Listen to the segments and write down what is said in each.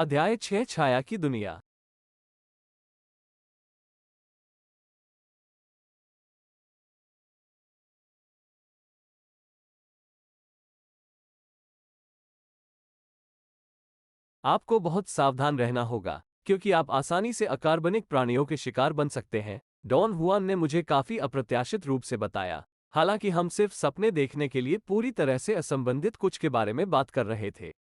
अध्याय 6 छाया की दुनिया। आपको बहुत सावधान रहना होगा, क्योंकि आप आसानी से अकार्बनिक प्राणियों के शिकार बन सकते हैं, डॉन हुआन ने मुझे काफी अप्रत्याशित रूप से बताया। हालांकि हम सिर्फ सपने देखने के लिए पूरी तरह से असंबंधित कुछ के बारे में बात कर रहे थे।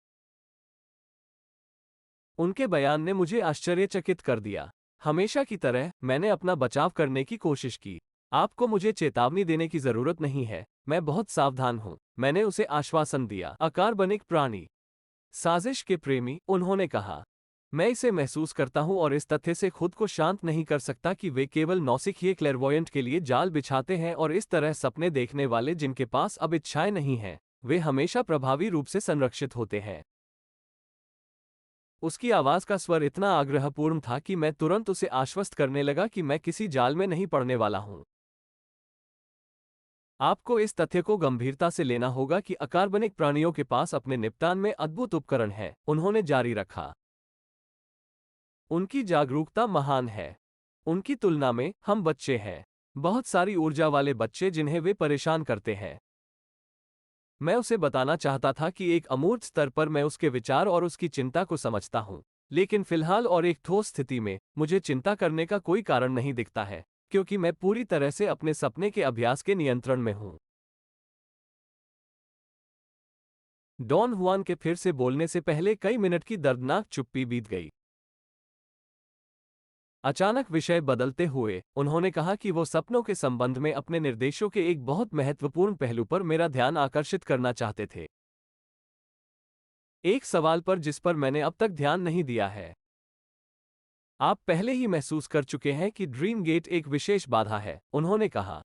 उनके बयान ने मुझे आश्चर्यचकित कर दिया। हमेशा की तरह मैंने अपना बचाव करने की कोशिश की। आपको मुझे चेतावनी देने की जरूरत नहीं है, मैं बहुत सावधान हूं, मैंने उसे आश्वासन दिया। अकार्बनिक प्राणी, साजिश के प्रेमी, उन्होंने कहा। मैं इसे महसूस करता हूं और इस तथ्य से खुद को शांत नहीं कर सकता कि वे केवल नौसिखिए क्लेरवॉयंट के लिए जाल बिछाते हैं और इस तरह सपने देखने वाले जिनके पास अब इच्छाएं नहीं हैं, वे हमेशा प्रभावी रूप से संरक्षित होते हैं। उसकी आवाज का स्वर इतना आग्रहपूर्ण था कि मैं तुरंत उसे आश्वस्त करने लगा कि मैं किसी जाल में नहीं पड़ने वाला हूं। आपको इस तथ्य को गंभीरता से लेना होगा कि अकार्बनिक प्राणियों के पास अपने निपटान में अद्भुत उपकरण हैं, उन्होंने जारी रखा। उनकी जागरूकता महान है। उनकी तुलना में हम बच्चे हैं, बहुत सारी ऊर्जा वाले बच्चे जिन्हें वे परेशान करते हैं। मैं उसे बताना चाहता था कि एक अमूर्त स्तर पर मैं उसके विचार और उसकी चिंता को समझता हूं, लेकिन फिलहाल और एक ठोस स्थिति में मुझे चिंता करने का कोई कारण नहीं दिखता है, क्योंकि मैं पूरी तरह से अपने सपने के अभ्यास के नियंत्रण में हूं। डॉन हुआन के फिर से बोलने से पहले कई मिनट की दर्दनाक चुप्पी बीत गई। अचानक विषय बदलते हुए उन्होंने कहा कि वो सपनों के संबंध में अपने निर्देशों के एक बहुत महत्वपूर्ण पहलू पर मेरा ध्यान आकर्षित करना चाहते थे। एक सवाल पर जिस पर मैंने अब तक ध्यान नहीं दिया है। आप पहले ही महसूस कर चुके हैं कि ड्रीम गेट एक विशेष बाधा है, उन्होंने कहा।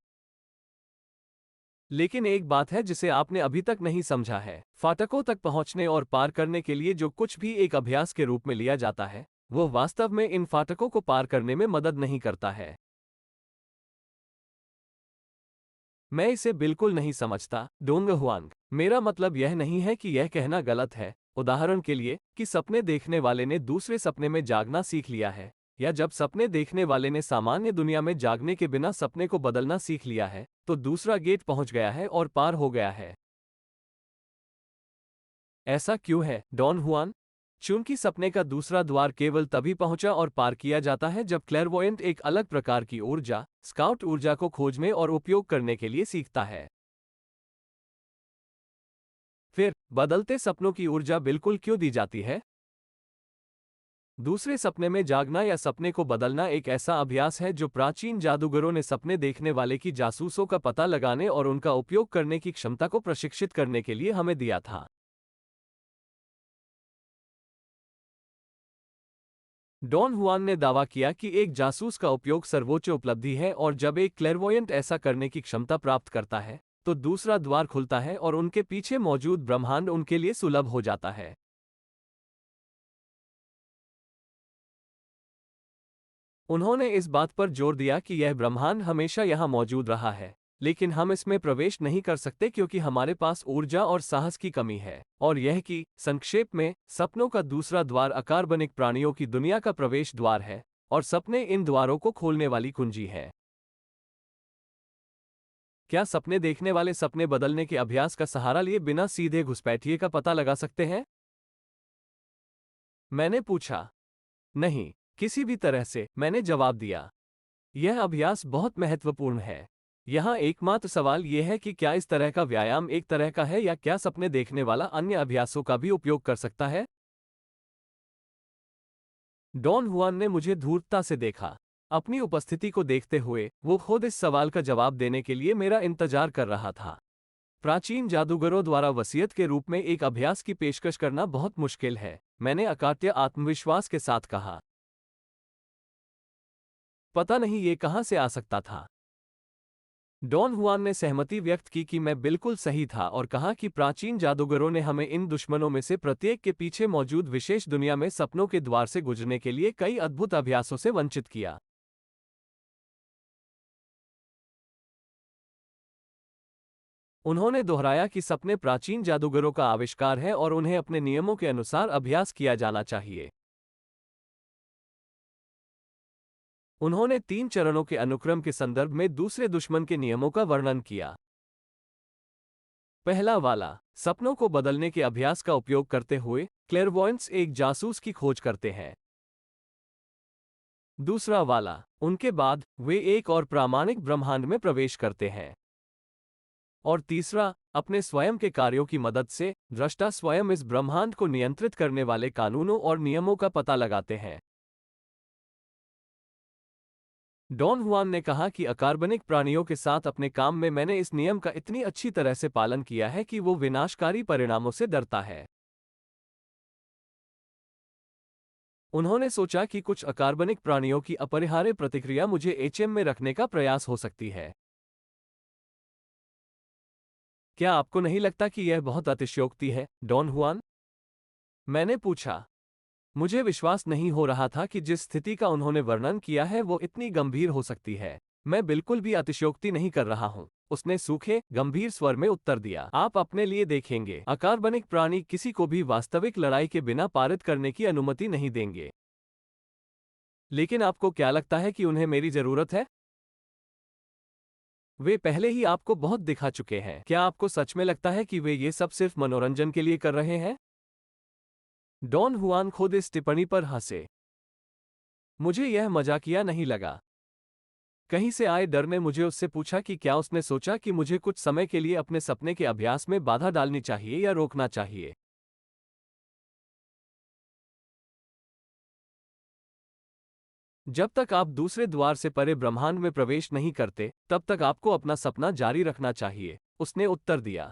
लेकिन एक बात है जिसे आपने अभी तक नहीं समझा है। फाटकों तक पहुंचने और पार करने के लिए जो कुछ भी एक अभ्यास के रूप में लिया जाता है, वो वास्तव में इन फाटकों को पार करने में मदद नहीं करता है। मैं इसे बिल्कुल नहीं समझता, डोंग हुआंग। मेरा मतलब यह नहीं है कि यह कहना गलत है, उदाहरण के लिए, कि सपने देखने वाले ने दूसरे सपने में जागना सीख लिया है, या जब सपने देखने वाले ने सामान्य दुनिया में जागने के बिना सपने को बदलना सीख लिया है, तो दूसरा गेट पहुंच गया है और पार हो गया है। ऐसा क्यों है, डॉन हुआन? चूंकि सपने का दूसरा द्वार केवल तभी पहुंचा और पार किया जाता है जब क्लेरवॉयंट एक अलग प्रकार की ऊर्जा, स्काउट ऊर्जा को खोजने और उपयोग करने के लिए सीखता है। फिर बदलते सपनों की ऊर्जा बिल्कुल क्यों दी जाती है? दूसरे सपने में जागना या सपने को बदलना एक ऐसा अभ्यास है जो प्राचीन जादूगरों ने सपने देखने वाले की जासूसों का पता लगाने और उनका उपयोग करने की क्षमता को प्रशिक्षित करने के लिए हमें दिया था। डॉन हुआन ने दावा किया कि एक जासूस का उपयोग सर्वोच्च उपलब्धि है और जब एक क्लेरवॉयंट ऐसा करने की क्षमता प्राप्त करता है, तो दूसरा द्वार खुलता है और उनके पीछे मौजूद ब्रह्मांड उनके लिए सुलभ हो जाता है। उन्होंने इस बात पर जोर दिया कि यह ब्रह्मांड हमेशा यहाँ मौजूद रहा है, लेकिन हम इसमें प्रवेश नहीं कर सकते क्योंकि हमारे पास ऊर्जा और साहस की कमी है, और यह कि, संक्षेप में, सपनों का दूसरा द्वार अकार्बनिक प्राणियों की दुनिया का प्रवेश द्वार है, और सपने इन द्वारों को खोलने वाली कुंजी है। क्या सपने देखने वाले सपने बदलने के अभ्यास का सहारा लिए बिना सीधे घुसपैठिए का पता लगा सकते हैं? मैंने पूछा। नहीं, किसी भी तरह से, मैंने जवाब दिया। यह अभ्यास बहुत महत्वपूर्ण है। यहाँ एकमात्र सवाल यह है कि क्या इस तरह का व्यायाम एक तरह का है या क्या सपने देखने वाला अन्य अभ्यासों का भी उपयोग कर सकता है? डॉन हुआन ने मुझे धूर्तता से देखा। अपनी उपस्थिति को देखते हुए वो खुद इस सवाल का जवाब देने के लिए मेरा इंतजार कर रहा था। प्राचीन जादूगरों द्वारा वसीयत के रूप में एक अभ्यास की पेशकश करना बहुत मुश्किल है, मैंने अकाट्य आत्मविश्वास के साथ कहा। पता नहीं ये कहां से आ सकता था। डॉन हुआन ने सहमति व्यक्त की कि मैं बिल्कुल सही था और कहा कि प्राचीन जादूगरों ने हमें इन दुश्मनों में से प्रत्येक के पीछे मौजूद विशेष दुनिया में सपनों के द्वार से गुजरने के लिए कई अद्भुत अभ्यासों से वंचित किया। उन्होंने दोहराया कि सपने प्राचीन जादूगरों का आविष्कार है और उन्हें अपने नियमों के अनुसार अभ्यास किया जाना चाहिए। उन्होंने 3 चरणों के अनुक्रम के संदर्भ में दूसरे दुश्मन के नियमों का वर्णन किया। पहला वाला, सपनों को बदलने के अभ्यास का उपयोग करते हुए क्लेरवॉयंट्स एक जासूस की खोज करते हैं। दूसरा वाला, उनके बाद वे एक और प्रामाणिक ब्रह्मांड में प्रवेश करते हैं। और तीसरा, अपने स्वयं के कार्यों की मदद से दृष्टा स्वयं इस ब्रह्मांड को नियंत्रित करने वाले कानूनों और नियमों का पता लगाते हैं। डॉन हुआन ने कहा कि अकार्बनिक प्राणियों के साथ अपने काम में मैंने इस नियम का इतनी अच्छी तरह से पालन किया है कि वो विनाशकारी परिणामों से डरता है। उन्होंने सोचा कि कुछ अकार्बनिक प्राणियों की अपरिहार्य प्रतिक्रिया मुझे एचएम में रखने का प्रयास हो सकती है। क्या आपको नहीं लगता कि यह बहुत अतिशयोक्ति है, डॉन हुआन? मैंने पूछा। मुझे विश्वास नहीं हो रहा था कि जिस स्थिति का उन्होंने वर्णन किया है वो इतनी गंभीर हो सकती है। मैं बिल्कुल भी अतिशयोक्ति नहीं कर रहा हूँ, उसने सूखे, गंभीर स्वर में उत्तर दिया। आप अपने लिए देखेंगे, अकार्बनिक प्राणी किसी को भी वास्तविक लड़ाई के बिना पारित करने की अनुमति नहीं देंगे। लेकिन आपको क्या लगता है कि उन्हें मेरी जरूरत है? वे पहले ही आपको बहुत दिखा चुके हैं। क्या आपको सच में लगता है कि वे ये सब सिर्फ मनोरंजन के लिए कर रहे हैं? डॉन हुआन खुद इस टिप्पणी पर हंसे। मुझे यह मजाकिया नहीं लगा। कहीं से आए डर ने मुझे उससे पूछा कि क्या उसने सोचा कि मुझे कुछ समय के लिए अपने सपने के अभ्यास में बाधा डालनी चाहिए या रोकना चाहिए। जब तक आप दूसरे द्वार से परे ब्रह्मांड में प्रवेश नहीं करते, तब तक आपको अपना सपना जारी रखना चाहिए, उसने उत्तर दिया।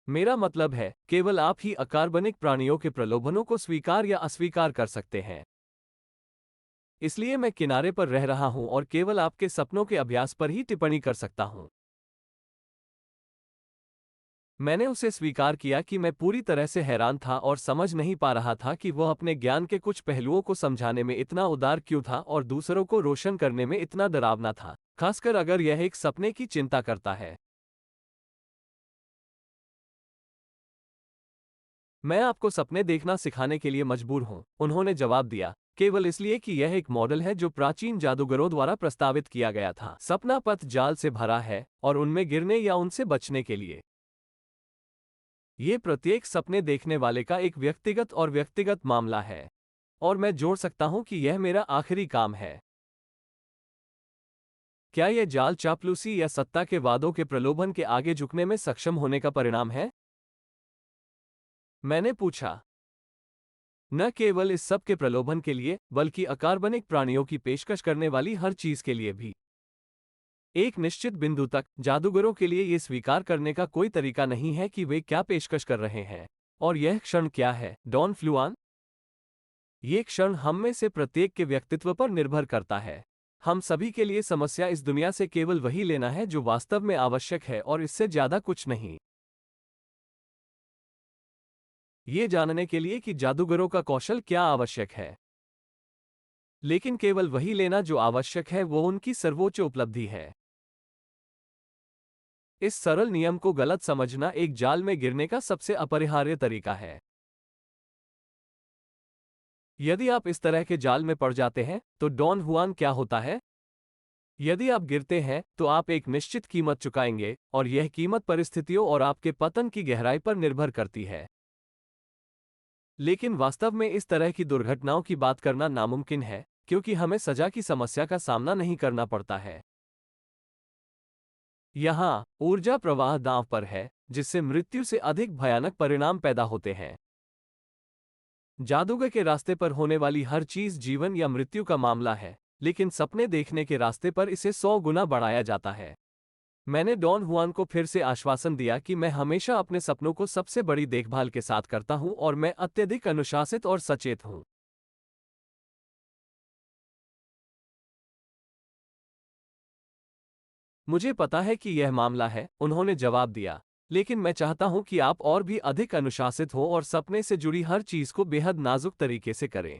मेरा मतलब है, केवल आप ही अकार्बनिक प्राणियों के प्रलोभनों को स्वीकार या अस्वीकार कर सकते हैं। इसलिए मैं किनारे पर रह रहा हूं और केवल आपके सपनों के अभ्यास पर ही टिप्पणी कर सकता हूं। मैंने उसे स्वीकार किया कि मैं पूरी तरह से हैरान था और समझ नहीं पा रहा था कि वह अपने ज्ञान के कुछ पहलुओं को समझाने में इतना उदार क्यों था और दूसरों को रोशन करने में इतना डरावना था, खासकर अगर यह एक सपने की चिंता करता है। मैं आपको सपने देखना सिखाने के लिए मजबूर हूं, उन्होंने जवाब दिया, केवल इसलिए कि यह एक मॉडल है जो प्राचीन जादूगरों द्वारा प्रस्तावित किया गया था। सपना पथ जाल से भरा है और उनमें गिरने या उनसे बचने के लिए ये प्रत्येक सपने देखने वाले का एक व्यक्तिगत और व्यक्तिगत मामला है। और मैं जोड़ सकता हूं कि यह मेरा आखिरी काम है। क्या यह जाल चापलूसी या सत्ता के वादों के प्रलोभन के आगे झुकने में सक्षम होने का परिणाम है? मैंने पूछा। न केवल इस सब के प्रलोभन के लिए, बल्कि अकार्बनिक प्राणियों की पेशकश करने वाली हर चीज के लिए भी। एक निश्चित बिंदु तक, जादूगरों के लिए यह स्वीकार करने का कोई तरीका नहीं है कि वे क्या पेशकश कर रहे हैं। और यह क्षण क्या है, डॉन फ्लुआन? ये क्षण हम में से प्रत्येक के व्यक्तित्व पर निर्भर करता है। हम सभी के लिए समस्या इस दुनिया से केवल वही लेना है जो वास्तव में आवश्यक है और इससे ज्यादा कुछ नहीं। ये जानने के लिए कि जादूगरों का कौशल क्या आवश्यक है। लेकिन केवल वही लेना जो आवश्यक है वो उनकी सर्वोच्च उपलब्धि है। इस सरल नियम को गलत समझना एक जाल में गिरने का सबसे अपरिहार्य तरीका है। यदि आप इस तरह के जाल में पड़ जाते हैं, तो डॉन हुआन क्या होता है? यदि आप गिरते हैं, तो आप एक निश्चित कीमत चुकाएंगे, और यह कीमत परिस्थितियों और आपके पतन की गहराई पर निर्भर करती है। लेकिन वास्तव में इस तरह की दुर्घटनाओं की बात करना नामुमकिन है, क्योंकि हमें सजा की समस्या का सामना नहीं करना पड़ता है। यहाँ ऊर्जा प्रवाह दांव पर है, जिससे मृत्यु से अधिक भयानक परिणाम पैदा होते हैं। जादूगर के रास्ते पर होने वाली हर चीज जीवन या मृत्यु का मामला है, लेकिन सपने देखने के रास्ते पर इसे 100 गुना बढ़ाया जाता है। मैंने डॉन हुआन को फिर से आश्वासन दिया कि मैं हमेशा अपने सपनों को सबसे बड़ी देखभाल के साथ करता हूं और मैं अत्यधिक अनुशासित और सचेत हूं। मुझे पता है कि यह मामला है, उन्होंने जवाब दिया, लेकिन मैं चाहता हूं कि आप और भी अधिक अनुशासित हो और सपने से जुड़ी हर चीज को बेहद नाजुक तरीके से करें।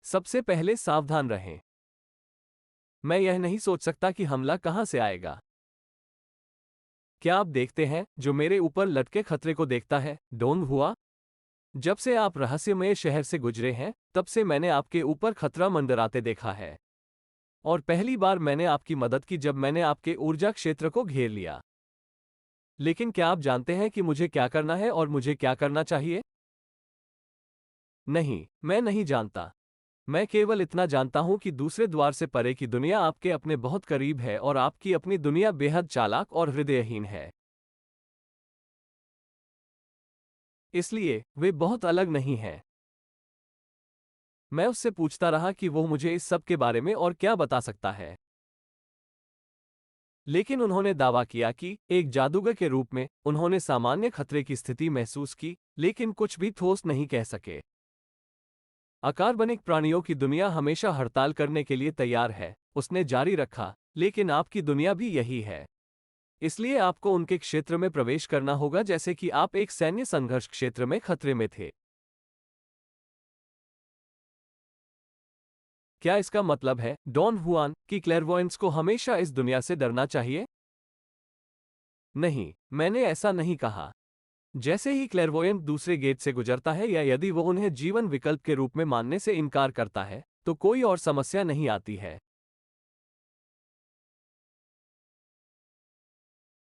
सबसे पहले सावधान रहें। मैं यह नहीं सोच सकता कि हमला कहां से आएगा। क्या आप देखते हैं जो मेरे ऊपर लटके खतरे को देखता है? डोंग हुआ। जब से आप रहस्यमय शहर से गुजरे हैं, तब से मैंने आपके ऊपर खतरा मंडराते देखा है। और पहली बार मैंने आपकी मदद की जब मैंने आपके ऊर्जा क्षेत्र को घेर लिया। लेकिन क्या आप जानते हैं कि मुझे क्या करना है और मुझे क्या करना चाहिए? नहीं, मैं नहीं जानता। मैं केवल इतना जानता हूं कि दूसरे द्वार से परे की दुनिया आपके अपने बहुत करीब है और आपकी अपनी दुनिया बेहद चालाक और हृदयहीन है। इसलिए वे बहुत अलग नहीं हैं। मैं उससे पूछता रहा कि वो मुझे इस सब के बारे में और क्या बता सकता है। लेकिन उन्होंने दावा किया कि एक जादूगर के रूप में उन्होंने सामान्य खतरे की स्थिति महसूस की, लेकिन कुछ भी ठोस नहीं कह सके। अकार्बनिक प्राणियों की दुनिया हमेशा हड़ताल करने के लिए तैयार है, उसने जारी रखा, लेकिन आपकी दुनिया भी यही है। इसलिए आपको उनके क्षेत्र में प्रवेश करना होगा जैसे कि आप एक सैन्य संघर्ष क्षेत्र में खतरे में थे। क्या इसका मतलब है, डॉन हुआन, कि क्लैरवॉयंस को हमेशा इस दुनिया से डरना चाहिए? नहीं, मैंने ऐसा नहीं कहा। जैसे ही क्लैरवॉयंट दूसरे गेट से गुजरता है या यदि वो उन्हें जीवन विकल्प के रूप में मानने से इनकार करता है, तो कोई और समस्या नहीं आती है।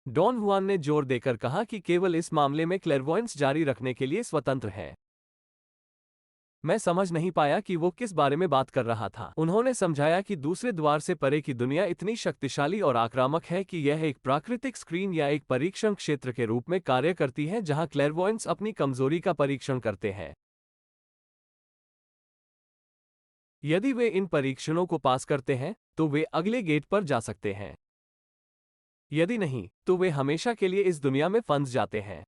डॉन हुआन ने जोर देकर कहा कि केवल इस मामले में क्लैरवॉयंस जारी रखने के लिए स्वतंत्र है। मैं समझ नहीं पाया कि वो किस बारे में बात कर रहा था। उन्होंने समझाया कि दूसरे द्वार से परे की दुनिया इतनी शक्तिशाली और आक्रामक है कि यह एक प्राकृतिक स्क्रीन या एक परीक्षण क्षेत्र के रूप में कार्य करती है जहां क्लैरवॉयंस अपनी कमजोरी का परीक्षण करते हैं। यदि वे इन परीक्षणों को पास करते हैं, तो वे अगले गेट पर जा सकते हैं। यदि नहीं, तो वे हमेशा के लिए इस दुनिया में फंस जाते हैं।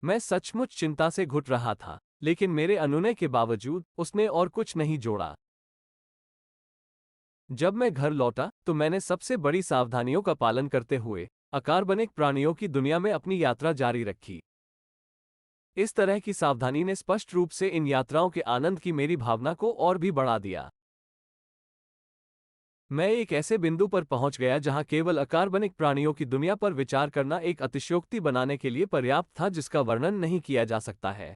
मैं सचमुच चिंता से घुट रहा था, लेकिन मेरे अनुनय के बावजूद उसने और कुछ नहीं जोड़ा। जब मैं घर लौटा, तो मैंने सबसे बड़ी सावधानियों का पालन करते हुए अकार्बनिक प्राणियों की दुनिया में अपनी यात्रा जारी रखी। इस तरह की सावधानी ने स्पष्ट रूप से इन यात्राओं के आनंद की मेरी भावना को और भी बढ़ा दिया। मैं एक ऐसे बिंदु पर पहुंच गया जहां केवल अकार्बनिक प्राणियों की दुनिया पर विचार करना एक अतिशयोक्ति बनाने के लिए पर्याप्त था जिसका वर्णन नहीं किया जा सकता है।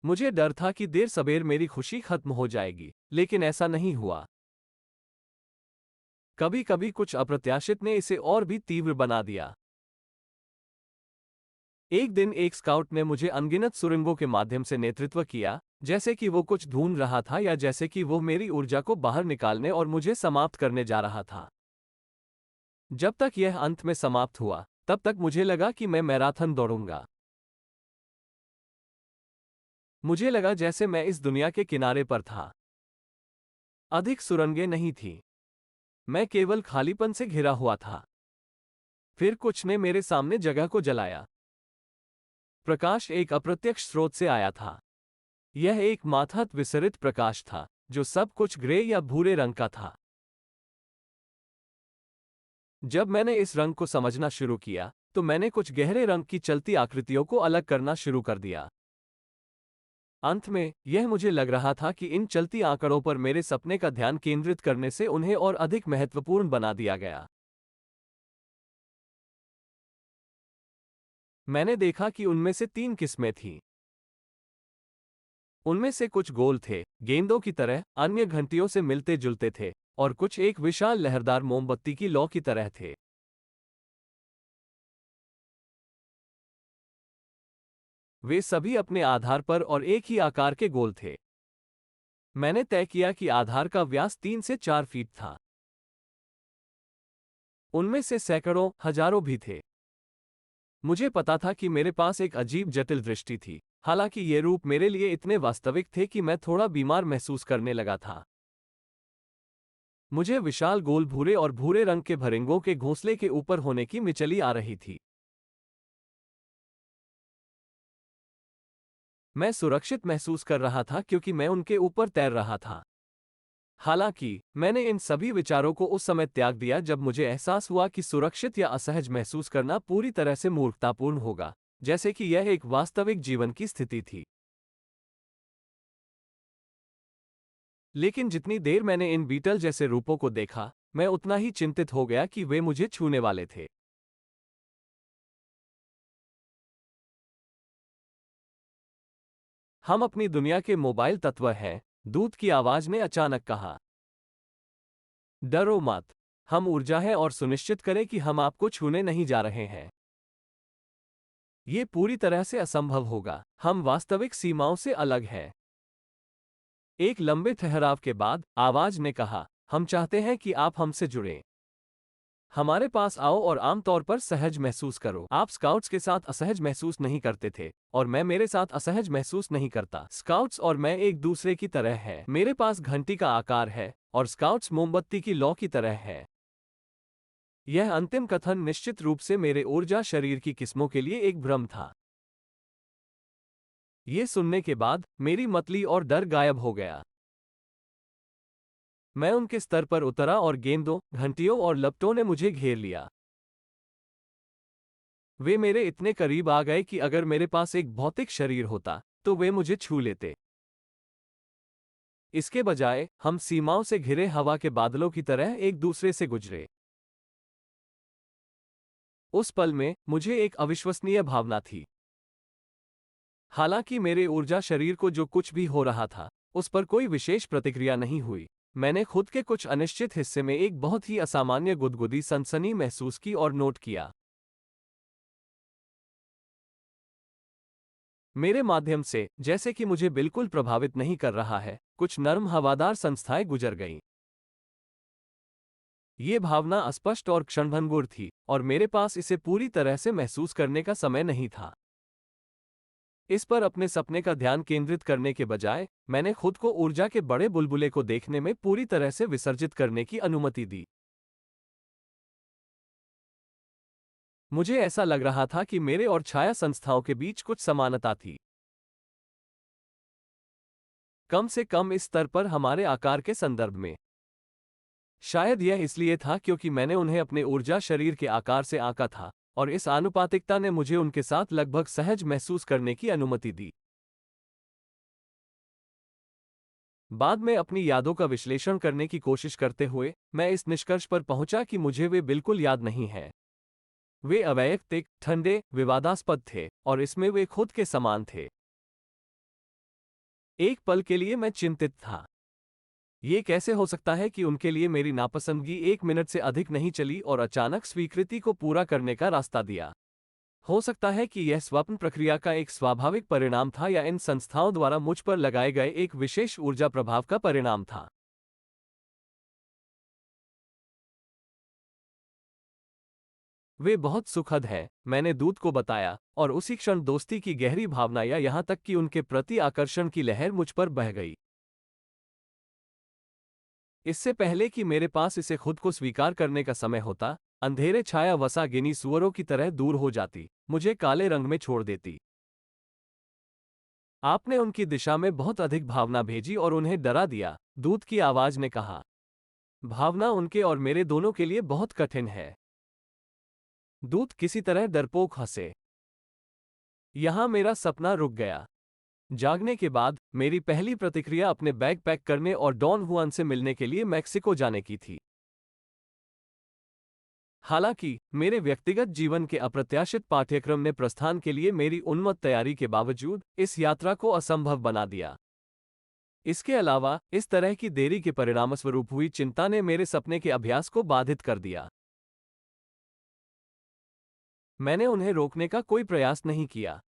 मुझे डर था कि देर सबेर मेरी खुशी खत्म हो जाएगी, लेकिन ऐसा नहीं हुआ। कभी कभी कुछ अप्रत्याशित ने इसे और भी तीव्र बना दिया। एक दिन एक स्काउट ने मुझे अनगिनत सुरंगों के माध्यम से नेतृत्व किया, जैसे कि वो कुछ ढूंढ रहा था या जैसे कि वो मेरी ऊर्जा को बाहर निकालने और मुझे समाप्त करने जा रहा था। जब तक यह अंत में समाप्त हुआ, तब तक मुझे लगा कि मैं मैराथन दौड़ूंगा। मुझे लगा जैसे मैं इस दुनिया के किनारे पर था। अधिक सुरंगें नहीं थीं। मैं केवल खालीपन से घिरा हुआ था। फिर कुछ ने मेरे सामने जगह को जलाया। प्रकाश एक अप्रत्यक्ष स्रोत से आया था। यह एक माथत विसरित प्रकाश था, जो सब कुछ ग्रे या भूरे रंग का था। जब मैंने इस रंग को समझना शुरू किया, तो मैंने कुछ गहरे रंग की चलती आकृतियों को अलग करना शुरू कर दिया। अंत में, यह मुझे लग रहा था कि इन चलती आंकड़ों पर मेरे सपने का ध्यान केंद्रित करने से उन्हें और अधिक महत्वपूर्ण बना दिया गया। मैंने देखा कि उनमें से 3 किस्में थीं। उनमें से कुछ गोल थे, गेंदों की तरह, अन्य घंटियों से मिलते जुलते थे, और कुछ एक विशाल लहरदार मोमबत्ती की लौ की तरह थे। वे सभी अपने आधार पर और एक ही आकार के गोल थे। मैंने तय किया कि आधार का व्यास 3 से 4 फीट था। उनमें से सैकड़ों, हजारों भी थे। मुझे पता था कि मेरे पास एक अजीब जटिल दृष्टि थी, हालांकि ये रूप मेरे लिए इतने वास्तविक थे कि मैं थोड़ा बीमार महसूस करने लगा था। मुझे विशाल गोल भूरे और भूरे रंग के भरिंगों के घोंसले के ऊपर होने की मिचली आ रही थी। मैं सुरक्षित महसूस कर रहा था क्योंकि मैं उनके ऊपर तैर रहा था। हालांकि, मैंने इन सभी विचारों को उस समय त्याग दिया जब मुझे एहसास हुआ कि सुरक्षित या असहज महसूस करना पूरी तरह से मूर्खतापूर्ण होगा, जैसे कि यह एक वास्तविक जीवन की स्थिति थी। लेकिन जितनी देर मैंने इन बीटल जैसे रूपों को देखा, मैं उतना ही चिंतित हो गया कि वे मुझे छूने वाले थे। हम अपनी दुनिया के मोबाइल तत्व हैं, दूत की आवाज ने अचानक कहा। डरो मत। हम ऊर्जा है और सुनिश्चित करें कि हम आपको छूने नहीं जा रहे हैं। ये पूरी तरह से असंभव होगा। हम वास्तविक सीमाओं से अलग हैं। एक लंबे ठहराव के बाद आवाज ने कहा, हम चाहते हैं कि आप हमसे जुड़ें। हमारे पास आओ और आमतौर पर सहज महसूस करो। आप स्काउट्स के साथ असहज महसूस नहीं करते थे और मैं मेरे साथ असहज महसूस नहीं करता। स्काउट्स और मैं एक दूसरे की तरह हैं। मेरे पास घंटी का आकार है और स्काउट्स मोमबत्ती की लौ की तरह है। यह अंतिम कथन निश्चित रूप से मेरे ऊर्जा शरीर की किस्मों के लिए एक भ्रम था। ये सुनने के बाद मेरी मतली और डर गायब हो गया। मैं उनके स्तर पर उतरा और गेंदों, घंटियों और लपटों ने मुझे घेर लिया। वे मेरे इतने करीब आ गए कि अगर मेरे पास एक भौतिक शरीर होता, तो वे मुझे छू लेते। इसके बजाय, हम सीमाओं से घिरे हवा के बादलों की तरह एक दूसरे से गुजरे। उस पल में, मुझे एक अविश्वसनीय भावना थी। हालांकि मेरे ऊर्जा शरीर को जो कुछ भी हो रहा था, उस पर कोई विशेष प्रतिक्रिया नहीं हुई। मैंने खुद के कुछ अनिश्चित हिस्से में एक बहुत ही असामान्य गुदगुदी सनसनी महसूस की और नोट किया। मेरे माध्यम से, जैसे कि मुझे बिल्कुल प्रभावित नहीं कर रहा है, कुछ नर्म हवादार संस्थाएं गुजर गईं। ये भावना अस्पष्ट और क्षणभंगुर थी, और मेरे पास इसे पूरी तरह से महसूस करने का समय नहीं था। इस पर अपने सपने का ध्यान केंद्रित करने के बजाय, मैंने खुद को ऊर्जा के बड़े बुलबुले को देखने में पूरी तरह से विसर्जित करने की अनुमति दी। मुझे ऐसा लग रहा था कि मेरे और छाया संस्थाओं के बीच कुछ समानता थी। कम से कम इस स्तर पर हमारे आकार के संदर्भ में। शायद यह इसलिए था क्योंकि मैंने उन्हें अपने ऊर्जा शरीर के आकार से आंका था, और इस आनुपातिकता ने मुझे उनके साथ लगभग सहज महसूस करने की अनुमति दी। बाद में अपनी यादों का विश्लेषण करने की कोशिश करते हुए, मैं इस निष्कर्ष पर पहुंचा कि मुझे वे बिल्कुल याद नहीं हैं। वे अवैयक्तिक, ठंडे, विवादास्पद थे, और इसमें वे खुद के समान थे। एक पल के लिए मैं चिंतित था। ये कैसे हो सकता है कि उनके लिए मेरी नापसंदगी 1 मिनट से अधिक नहीं चली और अचानक स्वीकृति को पूरा करने का रास्ता दिया? हो सकता है कि यह स्वप्न प्रक्रिया का एक स्वाभाविक परिणाम था, या इन संस्थाओं द्वारा मुझ पर लगाए गए एक विशेष ऊर्जा प्रभाव का परिणाम था। वे बहुत सुखद हैं, मैंने दूत को बताया, और उसी क्षण दोस्ती की गहरी भावना, या यहाँ तक कि उनके प्रति आकर्षण की लहर मुझ पर बह गई। इससे पहले कि मेरे पास इसे खुद को स्वीकार करने का समय होता, अंधेरे छाया वसा गिनी सुअरों की तरह दूर हो जाती, मुझे काले रंग में छोड़ देती। आपने उनकी दिशा में बहुत अधिक भावना भेजी और उन्हें डरा दिया, दूत की आवाज ने कहा। भावना उनके और मेरे दोनों के लिए बहुत कठिन है। दूत किसी तरह डरपोक हंसे। यहां मेरा सपना रुक गया। जागने के बाद, मेरी पहली प्रतिक्रिया अपने बैग पैक करने और डॉन हुआन से मिलने के लिए मेक्सिको जाने की थी। हालांकि, मेरे व्यक्तिगत जीवन के अप्रत्याशित पाठ्यक्रम ने प्रस्थान के लिए मेरी उन्मत्त तैयारी के बावजूद इस यात्रा को असंभव बना दिया। इसके अलावा, इस तरह की देरी के परिणामस्वरूप हुई चिंता ने मेरे सपने के अभ्यास को बाधित कर दिया। मैंने उन्हें रोकने का कोई प्रयास नहीं किया।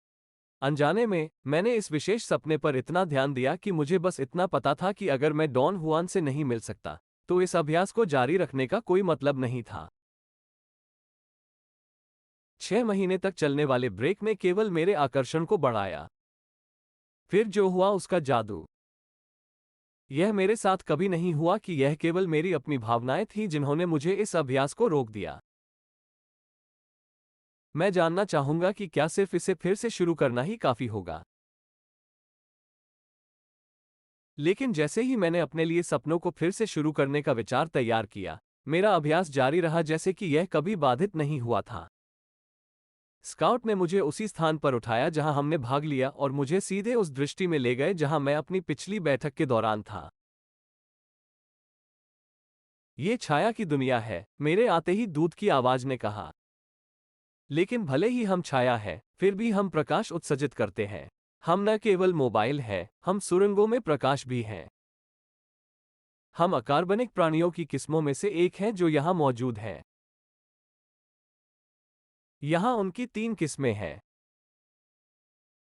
अनजाने में, मैंने इस विशेष सपने पर इतना ध्यान दिया कि मुझे बस इतना पता था कि अगर मैं डॉन हुआन से नहीं मिल सकता, तो इस अभ्यास को जारी रखने का कोई मतलब नहीं था। 6 महीने तक चलने वाले ब्रेक ने केवल मेरे आकर्षण को बढ़ाया। फिर जो हुआ उसका जादू। यह मेरे साथ कभी नहीं हुआ कि यह केवल मेरी अपनी भावनाएं थीं जिन्होंने मुझे इस अभ्यास को रोक दिया। मैं जानना चाहूंगा कि क्या सिर्फ इसे फिर से शुरू करना ही काफी होगा। लेकिन जैसे ही मैंने अपने लिए सपनों को फिर से शुरू करने का विचार तैयार किया, मेरा अभ्यास जारी रहा जैसे कि यह कभी बाधित नहीं हुआ था। स्काउट ने मुझे उसी स्थान पर उठाया जहां हमने भाग लिया और मुझे सीधे उस दृष्टि में ले गए जहां मैं अपनी पिछली बैठक के दौरान था। ये छाया की दुनिया है, मेरे आते ही दूत की आवाज ने कहा। लेकिन भले ही हम छाया है, फिर भी हम प्रकाश उत्सर्जित करते हैं। हम न केवल मोबाइल हैं, हम सुरंगों में प्रकाश भी हैं। हम अकार्बनिक प्राणियों की किस्मों में से एक हैं जो यहाँ मौजूद हैं। यहाँ उनकी 3 किस्में हैं।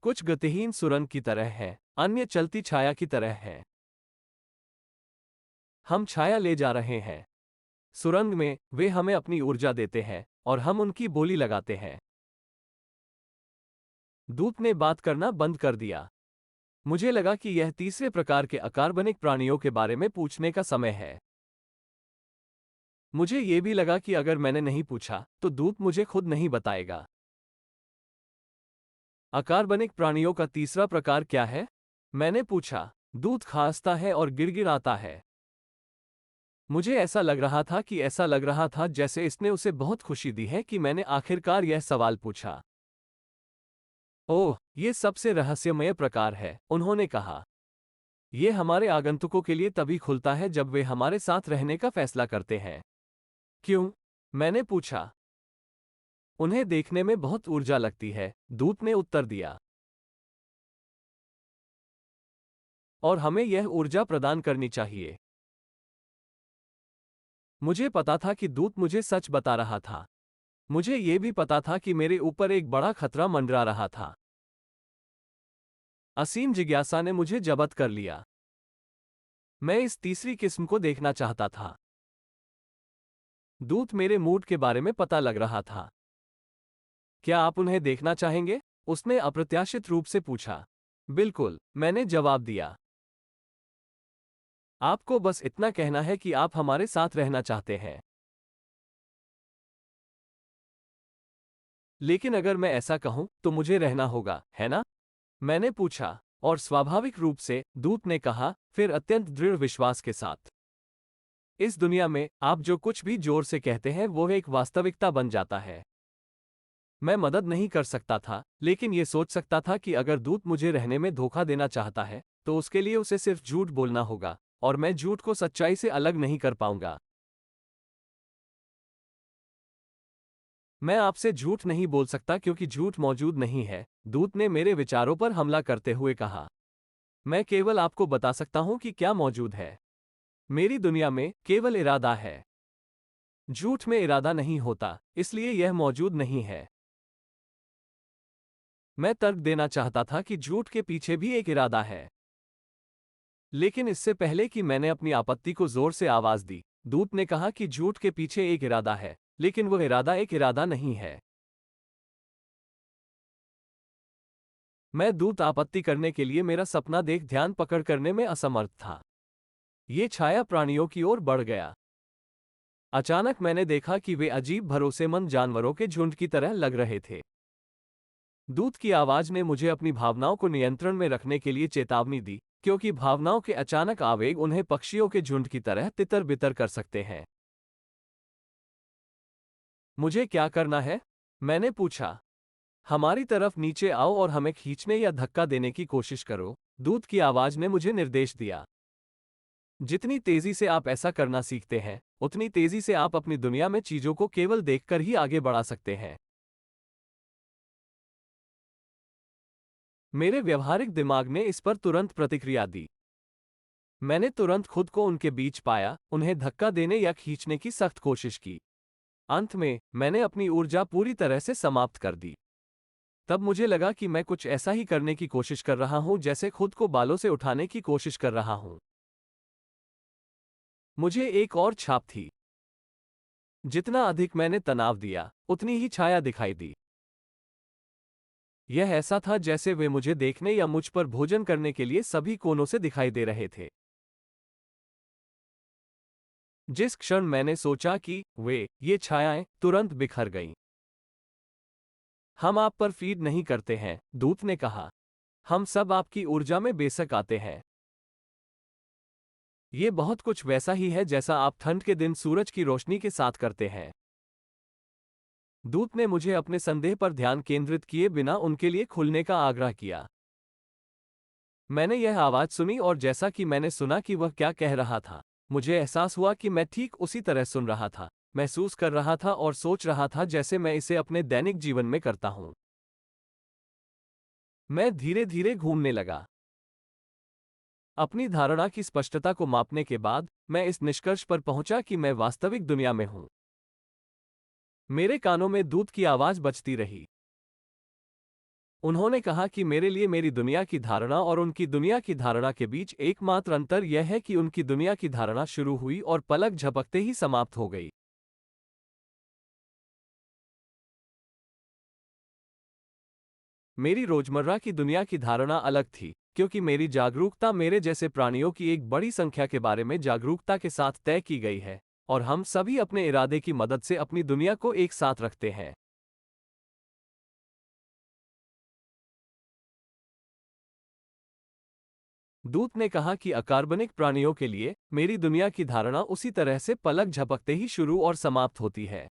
कुछ गतिहीन सुरंग की तरह हैं, अन्य चलती छाया की तरह हैं। हम छाया ले जा रहे हैं। सुरंग में वे हमें अपनी ऊर्जा देते हैं और हम उनकी बोली लगाते हैं। दूत ने बात करना बंद कर दिया। मुझे लगा कि यह तीसरे प्रकार के अकार्बनिक प्राणियों के बारे में पूछने का समय है। मुझे ये भी लगा कि अगर मैंने नहीं पूछा, तो दूत मुझे खुद नहीं बताएगा। अकार्बनिक प्राणियों का तीसरा प्रकार क्या है? मैंने पूछा। दूत खांसता है और गिड़गिड़ाता है। मुझे ऐसा लग रहा था जैसे इसने उसे बहुत खुशी दी है कि मैंने आखिरकार यह सवाल पूछा। ओह, ये सबसे रहस्यमय प्रकार है, उन्होंने कहा। ये हमारे आगंतुकों के लिए तभी खुलता है जब वे हमारे साथ रहने का फैसला करते हैं। क्यों? मैंने पूछा। उन्हें देखने में बहुत ऊर्जा लगती है, दूत ने उत्तर दिया। और हमें यह ऊर्जा प्रदान करनी चाहिए। मुझे पता था कि दूत मुझे सच बता रहा था। मुझे यह भी पता था कि मेरे ऊपर एक बड़ा खतरा मंडरा रहा था। असीम जिज्ञासा ने मुझे जब्त कर लिया। मैं इस तीसरी किस्म को देखना चाहता था। दूत मेरे मूड के बारे में पता लग रहा था। क्या आप उन्हें देखना चाहेंगे? उसने अप्रत्याशित रूप से पूछा। बिल्कुल, मैंने जवाब दिया। आपको बस इतना कहना है कि आप हमारे साथ रहना चाहते हैं। लेकिन अगर मैं ऐसा कहूं, तो मुझे रहना होगा, है ना? मैंने पूछा, और स्वाभाविक रूप से, दूत ने कहा, फिर अत्यंत दृढ़ विश्वास के साथ। इस दुनिया में, आप जो कुछ भी जोर से कहते हैं वो एक वास्तविकता बन जाता है। मैं मदद नहीं कर सकता था, लेकिन ये सोच सकता था कि अगर दूत मुझे रहने में धोखा देना चाहता है, तो उसके लिए उसे सिर्फ झूठ बोलना होगा, और मैं झूठ को सच्चाई से अलग नहीं कर पाऊंगा। मैं आपसे झूठ नहीं बोल सकता क्योंकि झूठ मौजूद नहीं है, दूत ने मेरे विचारों पर हमला करते हुए कहा। मैं केवल आपको बता सकता हूं कि क्या मौजूद है। मेरी दुनिया में केवल इरादा है। झूठ में इरादा नहीं होता, इसलिए यह मौजूद नहीं है। मैं तर्क देना चाहता था कि झूठ के पीछे भी एक इरादा है। लेकिन इससे पहले कि मैंने अपनी आपत्ति को जोर से आवाज दी, दूत ने कहा कि झूठ के पीछे एक इरादा है, लेकिन वह इरादा एक इरादा नहीं है। मैं दूत आपत्ति करने के लिए मेरा सपना देख ध्यान पकड़ करने में असमर्थ था। ये छाया प्राणियों की ओर बढ़ गया। अचानक मैंने देखा कि वे अजीब भरोसेमंद जानवरों के झुंड की तरह लग रहे थे। दूत की आवाज ने मुझे अपनी भावनाओं को नियंत्रण में रखने के लिए चेतावनी दी, क्योंकि भावनाओं के अचानक आवेग उन्हें पक्षियों के झुंड की तरह तितर बितर कर सकते हैं। मुझे क्या करना है? मैंने पूछा। हमारी तरफ नीचे आओ और हमें खींचने या धक्का देने की कोशिश करो, दूत की आवाज ने मुझे निर्देश दिया। जितनी तेजी से आप ऐसा करना सीखते हैं, उतनी तेजी से आप अपनी दुनिया में चीजों को केवल देखकर ही आगे बढ़ा सकते हैं। मेरे व्यवहारिक दिमाग ने इस पर तुरंत प्रतिक्रिया दी। मैंने तुरंत खुद को उनके बीच पाया, उन्हें धक्का देने या खींचने की सख्त कोशिश की। अंत में, मैंने अपनी ऊर्जा पूरी तरह से समाप्त कर दी। तब मुझे लगा कि मैं कुछ ऐसा ही करने की कोशिश कर रहा हूं जैसे खुद को बालों से उठाने की कोशिश कर रहा हूं। मुझे एक और छाप थी। जितना अधिक मैंने तनाव दिया, उतनी ही छाया दिखाई दी। यह ऐसा था जैसे वे मुझे देखने या मुझ पर भोजन करने के लिए सभी कोनों से दिखाई दे रहे थे। जिस क्षण मैंने सोचा कि ये छायाएं तुरंत बिखर गईं। हम आप पर फीड नहीं करते हैं, दूत ने कहा। हम सब आपकी ऊर्जा में बेशक आते हैं। ये बहुत कुछ वैसा ही है जैसा आप ठंड के दिन सूरज की रोशनी के साथ करते हैं। दूत ने मुझे अपने संदेह पर ध्यान केंद्रित किए बिना उनके लिए खुलने का आग्रह किया। मैंने यह आवाज सुनी और जैसा कि मैंने सुना कि वह क्या कह रहा था, मुझे एहसास हुआ कि मैं ठीक उसी तरह सुन रहा था, महसूस कर रहा था और सोच रहा था जैसे मैं इसे अपने दैनिक जीवन में करता हूं। मैं धीरे धीरे घूमने लगा। अपनी धारणा की स्पष्टता को मापने के बाद मैं इस निष्कर्ष पर पहुंचा कि मैं वास्तविक दुनिया में हूं। मेरे कानों में दूत की आवाज बजती रही। उन्होंने कहा कि मेरे लिए मेरी दुनिया की धारणा और उनकी दुनिया की धारणा के बीच एकमात्र अंतर यह है कि उनकी दुनिया की धारणा शुरू हुई और पलक झपकते ही समाप्त हो गई। मेरी रोजमर्रा की दुनिया की धारणा अलग थी, क्योंकि मेरी जागरूकता मेरे जैसे प्राणियों की एक बड़ी संख्या के बारे में जागरूकता के साथ तय की गई है, और हम सभी अपने इरादे की मदद से अपनी दुनिया को एक साथ रखते हैं। दूत ने कहा कि अकार्बनिक प्राणियों के लिए मेरी दुनिया की धारणा उसी तरह से पलक झपकते ही शुरू और समाप्त होती है,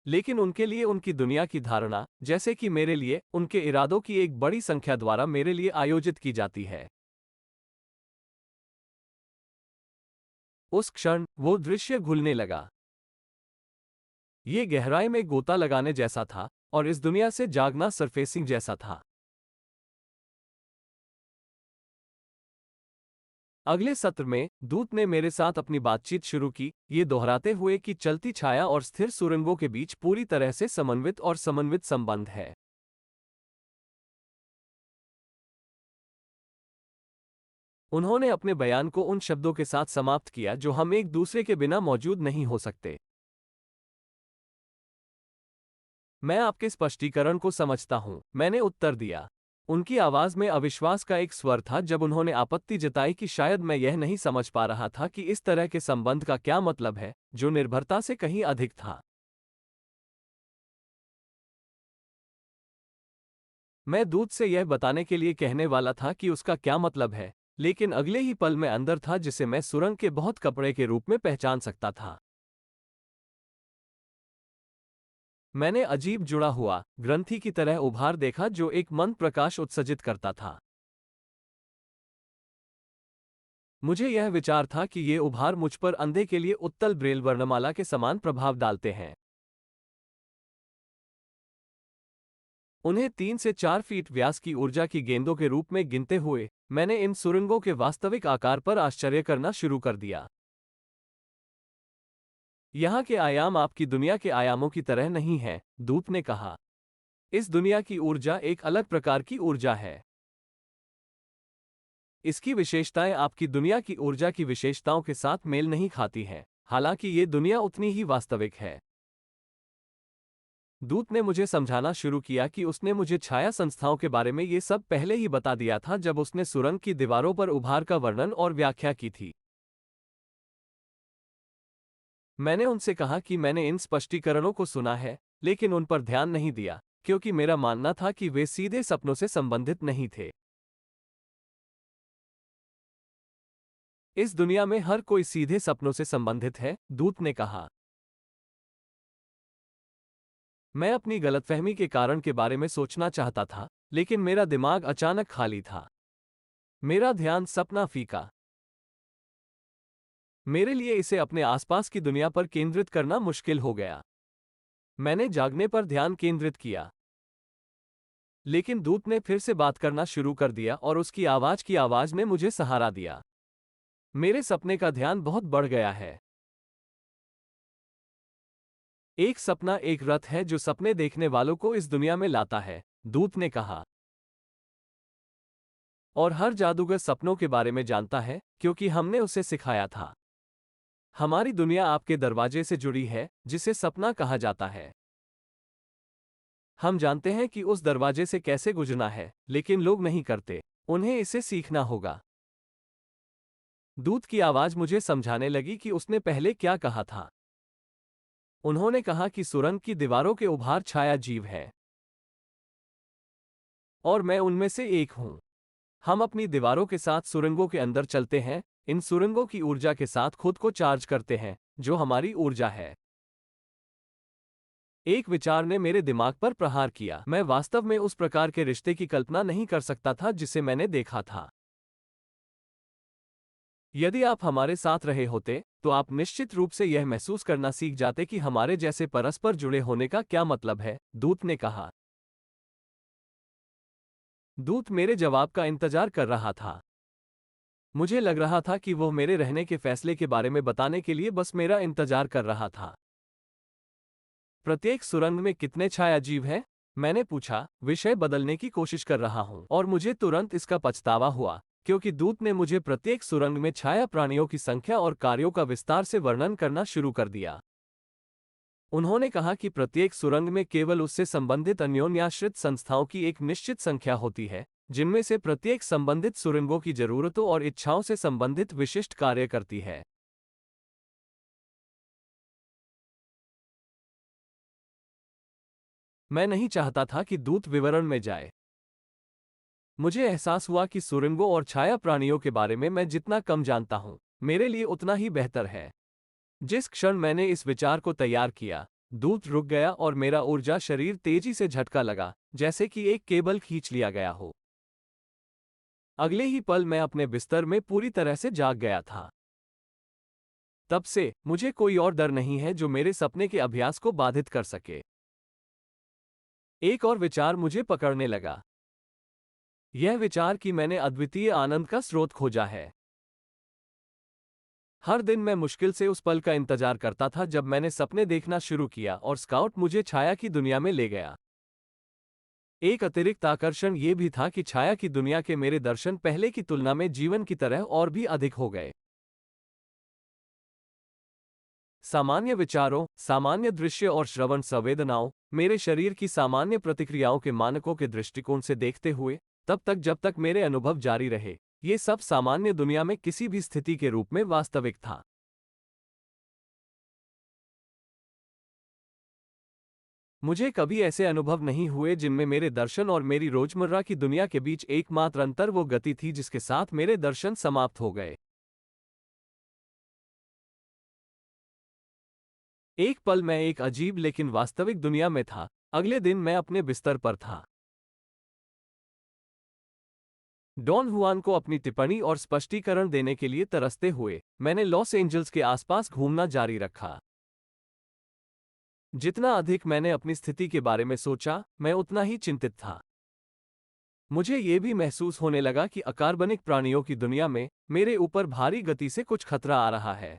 लेकिन उनके लिए उनकी दुनिया की धारणा, जैसे कि मेरे लिए, उनके इरादों की एक बड़ी संख्या द्वारा मेरे लिए आयोजित की जाती है। उस क्षण वो दृश्य घुलने लगा। ये गहराई में गोता लगाने जैसा था, और इस दुनिया से जागना सरफेसिंग जैसा था। अगले सत्र में दूत ने मेरे साथ अपनी बातचीत शुरू की, ये दोहराते हुए कि चलती छाया और स्थिर सुरंगों के बीच पूरी तरह से समन्वित और समन्वित संबंध है। उन्होंने अपने बयान को उन शब्दों के साथ समाप्त किया जो हम एक दूसरे के बिना मौजूद नहीं हो सकते। मैं आपके स्पष्टीकरण को समझता हूं, मैंने उत्तर दिया। उनकी आवाज में अविश्वास का एक स्वर था जब उन्होंने आपत्ति जताई कि शायद मैं यह नहीं समझ पा रहा था कि इस तरह के संबंध का क्या मतलब है, जो निर्भरता से कहीं अधिक था। मैं दूत से यह बताने के लिए कहने वाला था कि उसका क्या मतलब है, लेकिन अगले ही पल में अंदर था जिसे मैं सुरंग के बहुत कपड़े के रूप में पहचान सकता था। मैंने अजीब जुड़ा हुआ ग्रंथि की तरह उभार देखा जो एक मंद प्रकाश उत्सर्जित करता था। मुझे यह विचार था कि ये उभार मुझ पर अंधे के लिए उत्तल ब्रेल वर्णमाला के समान प्रभाव डालते हैं। उन्हें 3 से 4 फीट व्यास की ऊर्जा की गेंदों के रूप में गिनते हुए मैंने इन सुरंगों के वास्तविक आकार पर आश्चर्य करना शुरू कर दिया। यहाँ के आयाम आपकी दुनिया के आयामों की तरह नहीं हैं, दूत ने कहा। इस दुनिया की ऊर्जा एक अलग प्रकार की ऊर्जा है। इसकी विशेषताएं आपकी दुनिया की ऊर्जा की विशेषताओं के साथ मेल नहीं खाती हैं, हालांकि ये दुनिया उतनी ही वास्तविक है। दूत ने मुझे समझाना शुरू किया कि उसने मुझे छाया संस्थाओं के बारे में ये सब पहले ही बता दिया था जब उसने सुरंग की दीवारों पर उभार का वर्णन और व्याख्या की थी। मैंने उनसे कहा कि मैंने इन स्पष्टीकरणों को सुना है, लेकिन उन पर ध्यान नहीं दिया, क्योंकि मेरा मानना था कि वे सीधे सपनों से संबंधित नहीं थे। इस दुनिया में हर कोई सीधे सपनों से संबंधित है, दूत ने कहा। मैं अपनी गलतफहमी के कारण के बारे में सोचना चाहता था, लेकिन मेरा दिमाग अचानक खाली था। मेरा ध्यान सपना फीका। मेरे लिए इसे अपने आसपास की दुनिया पर केंद्रित करना मुश्किल हो गया। मैंने जागने पर ध्यान केंद्रित किया, लेकिन दूत ने फिर से बात करना शुरू कर दिया और उसकी आवाज ने मुझे सहारा दिया। मेरे सपने का ध्यान बहुत बढ़ गया है। एक सपना एक रथ है जो सपने देखने वालों को इस दुनिया में लाता है, दूत ने कहा। और हर जादूगर सपनों के बारे में जानता है, क्योंकि हमने उसे सिखाया था। हमारी दुनिया आपके दरवाजे से जुड़ी है, जिसे सपना कहा जाता है। हम जानते हैं कि उस दरवाजे से कैसे गुजरना है, लेकिन लोग नहीं करते। उन्हें इसे सीखना होगा। दूत की आवाज मुझे समझाने लगी कि उसने पहले क्या कहा था। उन्होंने कहा कि सुरंग की दीवारों के उभार छाया जीव हैं, और मैं उनमें से एक हूं। हम अपनी दीवारों के साथ सुरंगों के अंदर चलते हैं, इन सुरंगों की ऊर्जा के साथ खुद को चार्ज करते हैं, जो हमारी ऊर्जा है। एक विचार ने मेरे दिमाग पर प्रहार किया। मैं वास्तव में उस प्रकार के रिश्ते की कल्पना नहीं कर सकता था जिसे मैंने देखा था। यदि आप हमारे साथ रहे होते, तो आप निश्चित रूप से यह महसूस करना सीख जाते कि हमारे जैसे परस्पर जुड़े होने का क्या मतलब है, दूत ने कहा। दूत मेरे जवाब का इंतजार कर रहा था। मुझे लग रहा था कि वह मेरे रहने के फैसले के बारे में बताने के लिए बस मेरा इंतजार कर रहा था। प्रत्येक सुरंग में कितने छायाजीव हैं? मैंने पूछा, विषय बदलने की कोशिश कर रहा हूं, और मुझे तुरंत इसका पछतावा हुआ, क्योंकि दूत ने मुझे प्रत्येक सुरंग में छाया प्राणियों की संख्या और कार्यों का विस्तार से वर्णन करना शुरू कर दिया। उन्होंने कहा कि प्रत्येक सुरंग में केवल उससे संबंधित अन्योन्याश्रित संस्थाओं की एक निश्चित संख्या होती है, जिनमें से प्रत्येक संबंधित सुरंगों की जरूरतों और इच्छाओं से संबंधित विशिष्ट कार्य करती है। मैं नहीं चाहता था कि दूत विवरण में जाए। मुझे एहसास हुआ कि सुरंगों और छाया प्राणियों के बारे में मैं जितना कम जानता हूं, मेरे लिए उतना ही बेहतर है। जिस क्षण मैंने इस विचार को तैयार किया, दूत रुक गया और मेरा ऊर्जा शरीर तेजी से झटका लगा, जैसे कि एक केबल खींच लिया गया हो। अगले ही पल मैं अपने बिस्तर में पूरी तरह से जाग गया था। तब से मुझे कोई और डर नहीं है जो मेरे सपने के अभ्यास को बाधित कर सके। एक और विचार मुझे पकड़ने लगा। यह विचार कि मैंने अद्वितीय आनंद का स्रोत खोजा है। हर दिन मैं मुश्किल से उस पल का इंतजार करता था जब मैंने सपने देखना शुरू किया और स्काउट मुझे छाया की दुनिया में ले गया। एक अतिरिक्त आकर्षण ये भी था कि छाया की दुनिया के मेरे दर्शन पहले की तुलना में जीवन की तरह और भी अधिक हो गए। सामान्य विचारों, सामान्य दृश्य और श्रवण संवेदनाओं, मेरे शरीर की सामान्य प्रतिक्रियाओं के मानकों के दृष्टिकोण से देखते हुए, तब तक जब तक मेरे अनुभव जारी रहे, ये सब सामान्य दुनिया में किसी भी स्थिति के रूप में वास्तविक था। मुझे कभी ऐसे अनुभव नहीं हुए जिनमें मेरे दर्शन और मेरी रोजमर्रा की दुनिया के बीच एकमात्र अंतर वो गति थी जिसके साथ मेरे दर्शन समाप्त हो गए। एक पल मैं एक अजीब लेकिन वास्तविक दुनिया में था। अगले दिन मैं अपने बिस्तर पर था। डॉन हुआन को अपनी टिप्पणी और स्पष्टीकरण देने के लिए तरसते हुए, मैंने लॉस एंजल्स के आसपास घूमना जारी रखा। जितना अधिक मैंने अपनी स्थिति के बारे में सोचा, मैं उतना ही चिंतित था। मुझे ये भी महसूस होने लगा कि अकार्बनिक प्राणियों की दुनिया में मेरे ऊपर भारी गति से कुछ खतरा आ रहा है।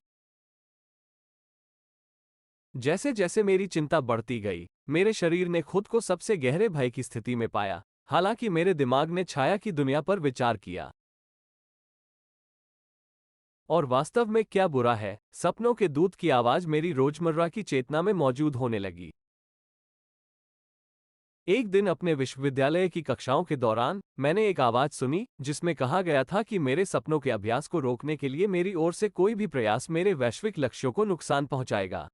जैसे जैसे मेरी चिंता बढ़ती गई, मेरे शरीर ने खुद को सबसे गहरे भय की स्थिति में पाया, हालांकि मेरे दिमाग ने छाया की दुनिया पर विचार किया। और वास्तव में क्या बुरा है, सपनों के दूत की आवाज मेरी रोजमर्रा की चेतना में मौजूद होने लगी। एक दिन अपने विश्वविद्यालय की कक्षाओं के दौरान मैंने एक आवाज सुनी जिसमें कहा गया था कि मेरे सपनों के अभ्यास को रोकने के लिए मेरी ओर से कोई भी प्रयास मेरे वैश्विक लक्ष्यों को नुकसान पहुंचाएगा।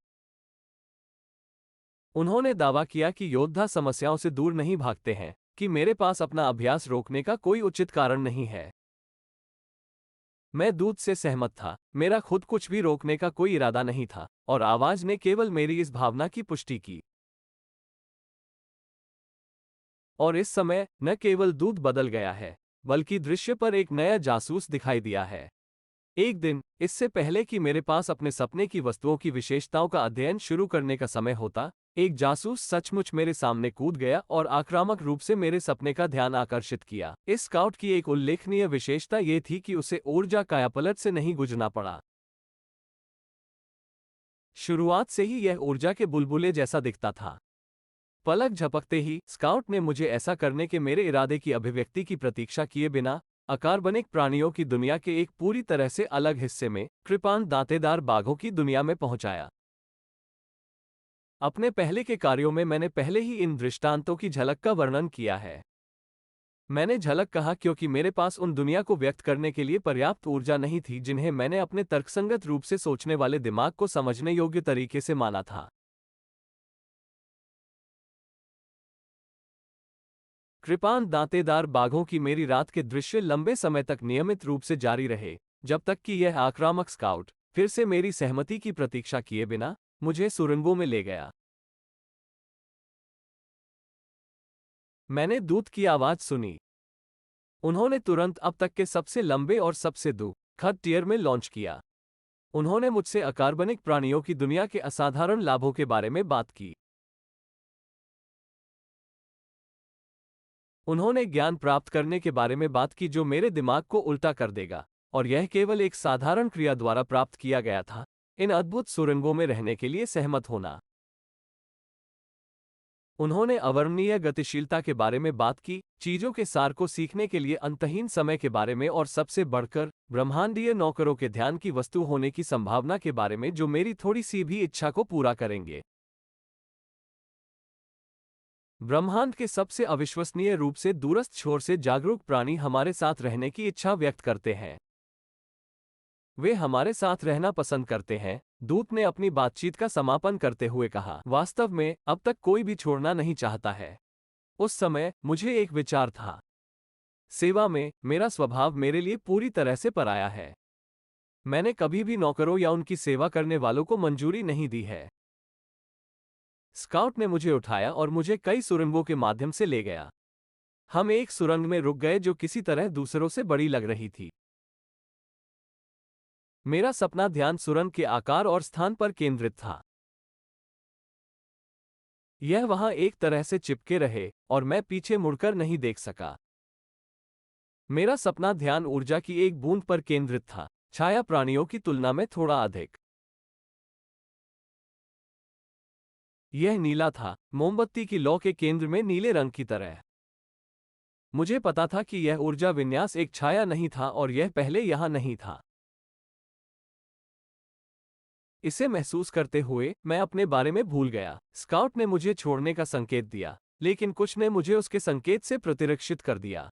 उन्होंने दावा किया कि योद्धा समस्याओं से दूर नहीं भागते हैं, कि मेरे पास अपना अभ्यास रोकने का कोई उचित कारण नहीं है। मैं दूत से सहमत था, मेरा खुद कुछ भी रोकने का कोई इरादा नहीं था, और आवाज ने केवल मेरी इस भावना की पुष्टि की। और इस समय न केवल दूत बदल गया है, बल्कि दृश्य पर एक नया जासूस दिखाई दिया है। एक दिन, इससे पहले कि मेरे पास अपने सपने की वस्तुओं की विशेषताओं का अध्ययन शुरू करने का समय होता, एक जासूस सचमुच मेरे सामने कूद गया और आक्रामक रूप से मेरे सपने का ध्यान आकर्षित किया। इस स्काउट की एक उल्लेखनीय विशेषता ये थी कि उसे ऊर्जा कायापलट से नहीं गुजरना पड़ा। शुरुआत से ही यह ऊर्जा के बुलबुले जैसा दिखता था। पलक झपकते ही स्काउट ने मुझे ऐसा करने के मेरे इरादे की अभिव्यक्ति की प्रतीक्षा किए बिना अकार्बनिक प्राणियों की दुनिया के एक पूरी तरह से अलग हिस्से में कृपान दांतेदार बाघों की दुनिया में पहुंचाया। अपने पहले के कार्यों में मैंने पहले ही इन दृष्टांतों की झलक का वर्णन किया है। मैंने झलक कहा क्योंकि मेरे पास उन दुनिया को व्यक्त करने के लिए पर्याप्त ऊर्जा नहीं थी जिन्हें मैंने अपने तर्कसंगत रूप से सोचने वाले दिमाग को समझने योग्य तरीके से माना था। कृपान दांतेदार बाघों की मेरी रात के दृश्य लंबे समय तक नियमित रूप से जारी रहे, जब तक कि यह आक्रामक स्काउट फिर से मेरी सहमति की प्रतीक्षा किए बिना मुझे सुरंगों में ले गया। मैंने दूत की आवाज सुनी। उन्होंने तुरंत अब तक के सबसे लंबे और सबसे खत टियर में लॉन्च किया। उन्होंने मुझसे अकार्बनिक प्राणियों की दुनिया के असाधारण लाभों के बारे में बात की। उन्होंने ज्ञान प्राप्त करने के बारे में बात की जो मेरे दिमाग को उल्टा कर देगा, और यह केवल एक साधारण क्रिया द्वारा प्राप्त किया गया था, इन अद्भुत सुरंगों में रहने के लिए सहमत होना। उन्होंने अवर्णनीय गतिशीलता के बारे में बात की, चीजों के सार को सीखने के लिए अंतहीन समय के बारे में, और सबसे बढ़कर ब्रह्मांडीय नौकरों के ध्यान की वस्तु होने की संभावना के बारे में जो मेरी थोड़ी सी भी इच्छा को पूरा करेंगे। ब्रह्मांड के सबसे अविश्वसनीय रूप से दूरस्थ छोर से जागरूक प्राणी हमारे साथ रहने की इच्छा व्यक्त करते हैं। वे हमारे साथ रहना पसंद करते हैं, दूत ने अपनी बातचीत का समापन करते हुए कहा। वास्तव में अब तक कोई भी छोड़ना नहीं चाहता है। उस समय मुझे एक विचार था। सेवा में मेरा स्वभाव मेरे लिए पूरी तरह से पराया है। मैंने कभी भी नौकरों या उनकी सेवा करने वालों को मंजूरी नहीं दी है। स्काउट ने मुझे उठाया और मुझे कई सुरंगों के माध्यम से ले गया। हम एक सुरंग में रुक गए जो किसी तरह दूसरों से बड़ी लग रही थी। मेरा सपना ध्यान सुरंग के आकार और स्थान पर केंद्रित था। यह वहां एक तरह से चिपके रहे और मैं पीछे मुड़कर नहीं देख सका। मेरा सपना ध्यान ऊर्जा की एक बूंद पर केंद्रित था, छाया प्राणियों की तुलना में थोड़ा अधिक। यह नीला था, मोमबत्ती की लौ के केंद्र में नीले रंग की तरह। मुझे पता था कि यह ऊर्जा विन्यास एक छाया नहीं था और यह पहले यहां नहीं था। इसे महसूस करते हुए मैं अपने बारे में भूल गया। स्काउट ने मुझे छोड़ने का संकेत दिया, लेकिन कुछ ने मुझे उसके संकेत से प्रतिरक्षित कर दिया।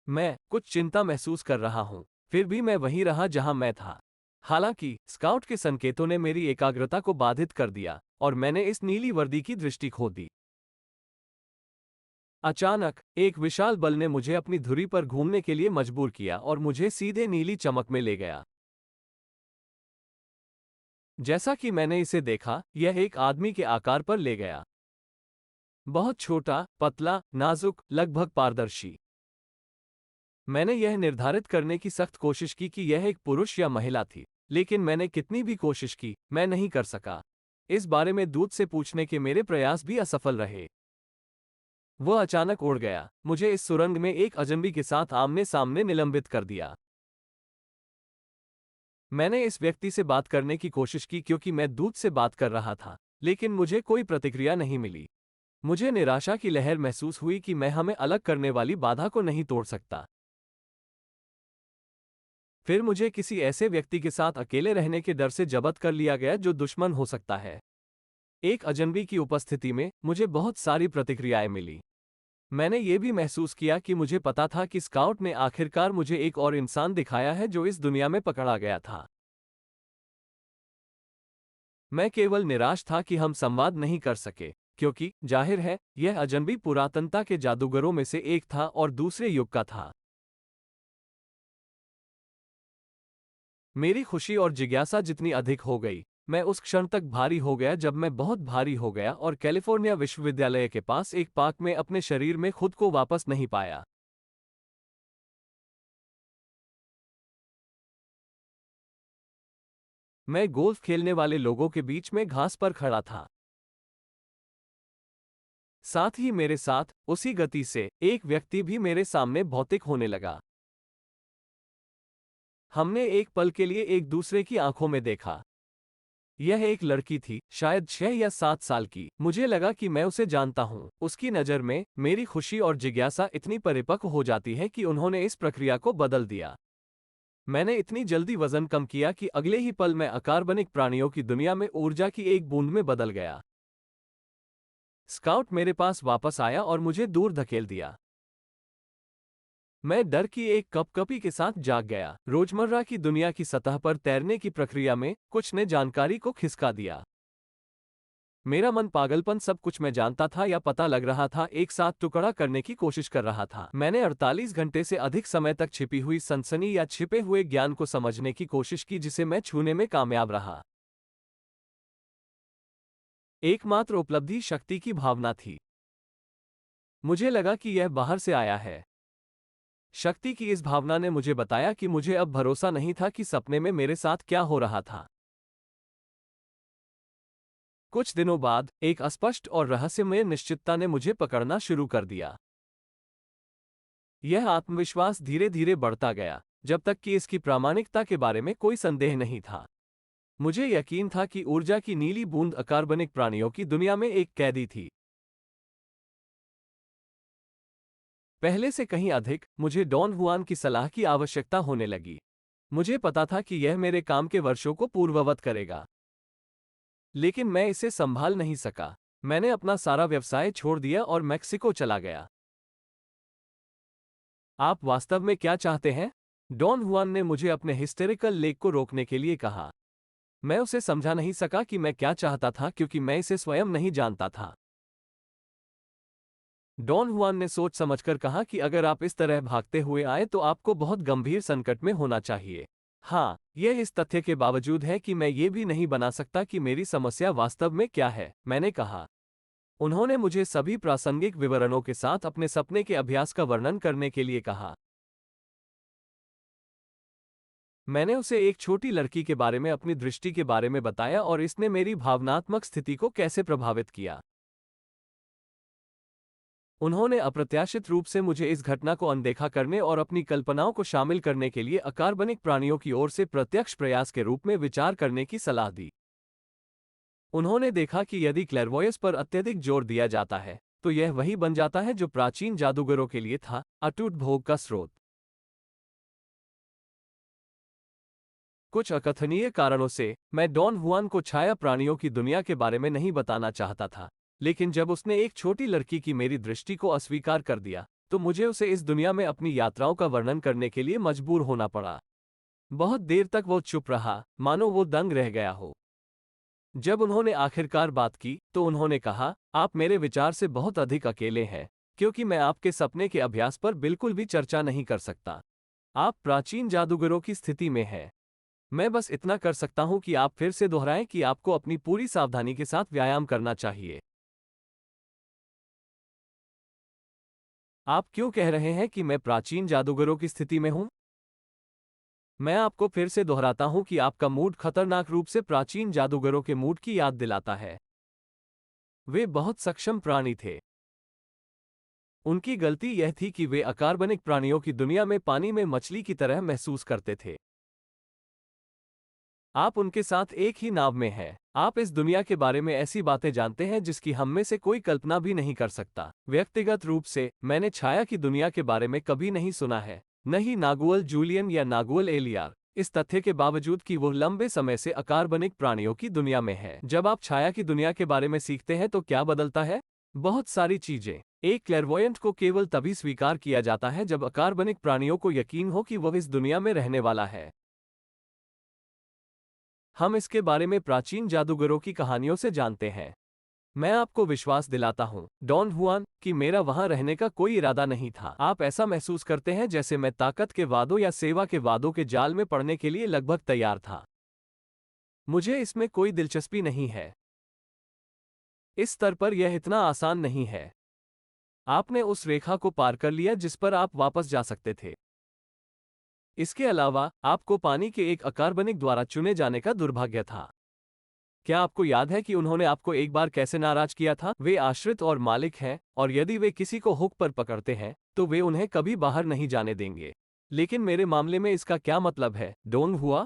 मैं कुछ चिंता महसूस कर रहा हूं, फिर भी मैं वहीं रहा जहां मैं था। हालांकि स्काउट के संकेतों ने मेरी एकाग्रता को बाधित कर दिया और मैंने इस नीली वर्दी की दृष्टि खो दी। अचानक एक विशाल बल ने मुझे अपनी धुरी पर घूमने के लिए मजबूर किया और मुझे सीधे नीली चमक में ले गया। जैसा कि मैंने इसे देखा, यह एक आदमी के आकार पर ले गया। बहुत छोटा, पतला, नाजुक, लगभग पारदर्शी। मैंने यह निर्धारित करने की सख्त कोशिश की कि यह एक पुरुष या महिला थी, लेकिन मैंने कितनी भी कोशिश की, मैं नहीं कर सका। इस बारे में दूत से पूछने के मेरे प्रयास भी असफल रहे। वह अचानक उड़ गया, मुझे इस सुरंग में एक अजनबी के साथ आमने सामने निलंबित कर दिया। मैंने इस व्यक्ति से बात करने की कोशिश की क्योंकि मैं दूत से बात कर रहा था, लेकिन मुझे कोई प्रतिक्रिया नहीं मिली। मुझे निराशा की लहर महसूस हुई कि मैं हमें अलग करने वाली बाधा को नहीं तोड़ सकता। फिर मुझे किसी ऐसे व्यक्ति के साथ अकेले रहने के डर से जब्त कर लिया गया जो दुश्मन हो सकता है। एक अजनबी की उपस्थिति में मुझे बहुत सारी प्रतिक्रियाएं मिली। मैंने ये भी महसूस किया कि मुझे पता था कि स्काउट ने आखिरकार मुझे एक और इंसान दिखाया है जो इस दुनिया में पकड़ा गया था। मैं केवल निराश था कि हम संवाद नहीं कर सके, क्योंकि जाहिर है यह अजनबी पुरातनता के जादूगरों में से एक था और दूसरे युग का था। मेरी खुशी और जिज्ञासा जितनी अधिक हो गई, मैं उस क्षण तक भारी हो गया जब मैं बहुत भारी हो गया और कैलिफोर्निया विश्वविद्यालय के पास एक पार्क में अपने शरीर में खुद को वापस नहीं पाया। मैं गोल्फ खेलने वाले लोगों के बीच में घास पर खड़ा था। साथ ही मेरे साथ उसी गति से एक व्यक्ति भी मेरे सामने भौतिक होने लगा। हमने एक पल के लिए एक दूसरे की आंखों में देखा। यह एक लड़की थी, शायद 6 या 7 साल की। मुझे लगा कि मैं उसे जानता हूं। उसकी नज़र में मेरी खुशी और जिज्ञासा इतनी परिपक्व हो जाती है कि उन्होंने इस प्रक्रिया को बदल दिया। मैंने इतनी जल्दी वजन कम किया कि अगले ही पल मैं अकार्बनिक प्राणियों की दुनिया में ऊर्जा की एक बूंद में बदल गया। स्काउट मेरे पास वापस आया और मुझे दूर धकेल दिया। मैं डर की एक कपकपी के साथ जाग गया। रोजमर्रा की दुनिया की सतह पर तैरने की प्रक्रिया में कुछ ने जानकारी को खिसका दिया। मेरा मन पागलपन सब कुछ मैं जानता था या पता लग रहा था एक साथ टुकड़ा करने की कोशिश कर रहा था। मैंने 48 घंटे से अधिक समय तक छिपी हुई सनसनी या छिपे हुए ज्ञान को समझने की कोशिश की जिसे मैं छूने में कामयाब रहा। एकमात्र उपलब्धि शक्ति की भावना थी। मुझे लगा कि यह बाहर से आया है। शक्ति की इस भावना ने मुझे बताया कि मुझे अब भरोसा नहीं था कि सपने में मेरे साथ क्या हो रहा था। कुछ दिनों बाद एक अस्पष्ट और रहस्यमय निश्चितता ने मुझे पकड़ना शुरू कर दिया। यह आत्मविश्वास धीरे धीरे बढ़ता गया, जब तक कि इसकी प्रामाणिकता के बारे में कोई संदेह नहीं था। मुझे यकीन था कि ऊर्जा की नीली बूंद अकार्बनिक प्राणियों की दुनिया में एक कैदी थी। पहले से कहीं अधिक मुझे डॉन हुआन की सलाह की आवश्यकता होने लगी। मुझे पता था कि यह मेरे काम के वर्षों को पूर्ववत करेगा, लेकिन मैं इसे संभाल नहीं सका। मैंने अपना सारा व्यवसाय छोड़ दिया और मेक्सिको चला गया। आप वास्तव में क्या चाहते हैं? डॉन हुआन ने मुझे अपने हिस्टेरिकल लेक को रोकने के लिए कहा। मैं उसे समझा नहीं सका कि मैं क्या चाहता था, क्योंकि मैं इसे स्वयं नहीं जानता था। डॉन हुआन ने सोच समझकर कहा कि अगर आप इस तरह भागते हुए आए तो आपको बहुत गंभीर संकट में होना चाहिए। हाँ, यह इस तथ्य के बावजूद है कि मैं ये भी नहीं बना सकता कि मेरी समस्या वास्तव में क्या है, मैंने कहा। उन्होंने मुझे सभी प्रासंगिक विवरणों के साथ अपने सपने के अभ्यास का वर्णन करने के लिए कहा। मैंने उसे एक छोटी लड़की के बारे में अपनी दृष्टि के बारे में बताया और इसने मेरी भावनात्मक स्थिति को कैसे प्रभावित किया। उन्होंने अप्रत्याशित रूप से मुझे इस घटना को अनदेखा करने और अपनी कल्पनाओं को शामिल करने के लिए अकार्बनिक प्राणियों की ओर से प्रत्यक्ष प्रयास के रूप में विचार करने की सलाह दी। उन्होंने देखा कि यदि क्लैरवॉयस पर अत्यधिक जोर दिया जाता है, तो यह वही बन जाता है जो प्राचीन जादूगरों के लिए था, अटूट भोग का स्रोत। कुछ अकथनीय कारणों से मैं डॉन हुआन को छाया प्राणियों की दुनिया के बारे में नहीं बताना चाहता था, लेकिन जब उसने एक छोटी लड़की की मेरी दृष्टि को अस्वीकार कर दिया, तो मुझे उसे इस दुनिया में अपनी यात्राओं का वर्णन करने के लिए मजबूर होना पड़ा। बहुत देर तक वो चुप रहा, मानो वो दंग रह गया हो। जब उन्होंने आखिरकार बात की, तो उन्होंने कहा, आप मेरे विचार से बहुत अधिक अकेले हैं, क्योंकि मैं आपके सपने के अभ्यास पर बिल्कुल भी चर्चा नहीं कर सकता। आप प्राचीन जादूगरों की स्थिति में हैं। मैं बस इतना कर सकता हूं कि आप फिर से दोहराएं कि आपको अपनी पूरी सावधानी के साथ व्यायाम करना चाहिए। आप क्यों कह रहे हैं कि मैं प्राचीन जादूगरों की स्थिति में हूं? मैं आपको फिर से दोहराता हूं कि आपका मूड खतरनाक रूप से प्राचीन जादूगरों के मूड की याद दिलाता है। वे बहुत सक्षम प्राणी थे। उनकी गलती यह थी कि वे अकार्बनिक प्राणियों की दुनिया में पानी में मछली की तरह महसूस करते थे। आप उनके साथ एक ही नाव में हैं। आप इस दुनिया के बारे में ऐसी बातें जानते हैं जिसकी हम में से कोई कल्पना भी नहीं कर सकता। व्यक्तिगत रूप से मैंने छाया की दुनिया के बारे में कभी नहीं सुना है, न ही नागुअल जूलियन या नागुअल एलियार, इस तथ्य के बावजूद कि वो लंबे समय से अकार्बनिक प्राणियों की दुनिया में है। जब आप छाया की दुनिया के बारे में सीखते हैं तो क्या बदलता है? बहुत सारी चीजें। एक क्लैरवॉयंट को केवल तभी स्वीकार किया जाता है जब अकार्बनिक प्राणियों को यकीन हो कि वह इस दुनिया में रहने वाला है। हम इसके बारे में प्राचीन जादूगरों की कहानियों से जानते हैं। मैं आपको विश्वास दिलाता हूं, डॉन हुआन, कि मेरा वहां रहने का कोई इरादा नहीं था। आप ऐसा महसूस करते हैं जैसे मैं ताकत के वादों या सेवा के वादों के जाल में पड़ने के लिए लगभग तैयार था। मुझे इसमें कोई दिलचस्पी नहीं है। इस स्तर पर यह इतना आसान नहीं है। आपने उस रेखा को पार कर लिया जिस पर आप वापस जा सकते थे। इसके अलावा, आपको पानी के एक अकार्बनिक द्वारा चुने जाने का दुर्भाग्य था। क्या आपको याद है कि उन्होंने आपको एक बार कैसे नाराज किया था? वे आश्रित और मालिक हैं, और यदि वे किसी को हुक पर पकड़ते हैं, तो वे उन्हें कभी बाहर नहीं जाने देंगे। लेकिन मेरे मामले में इसका क्या मतलब है, डोंग हुआ?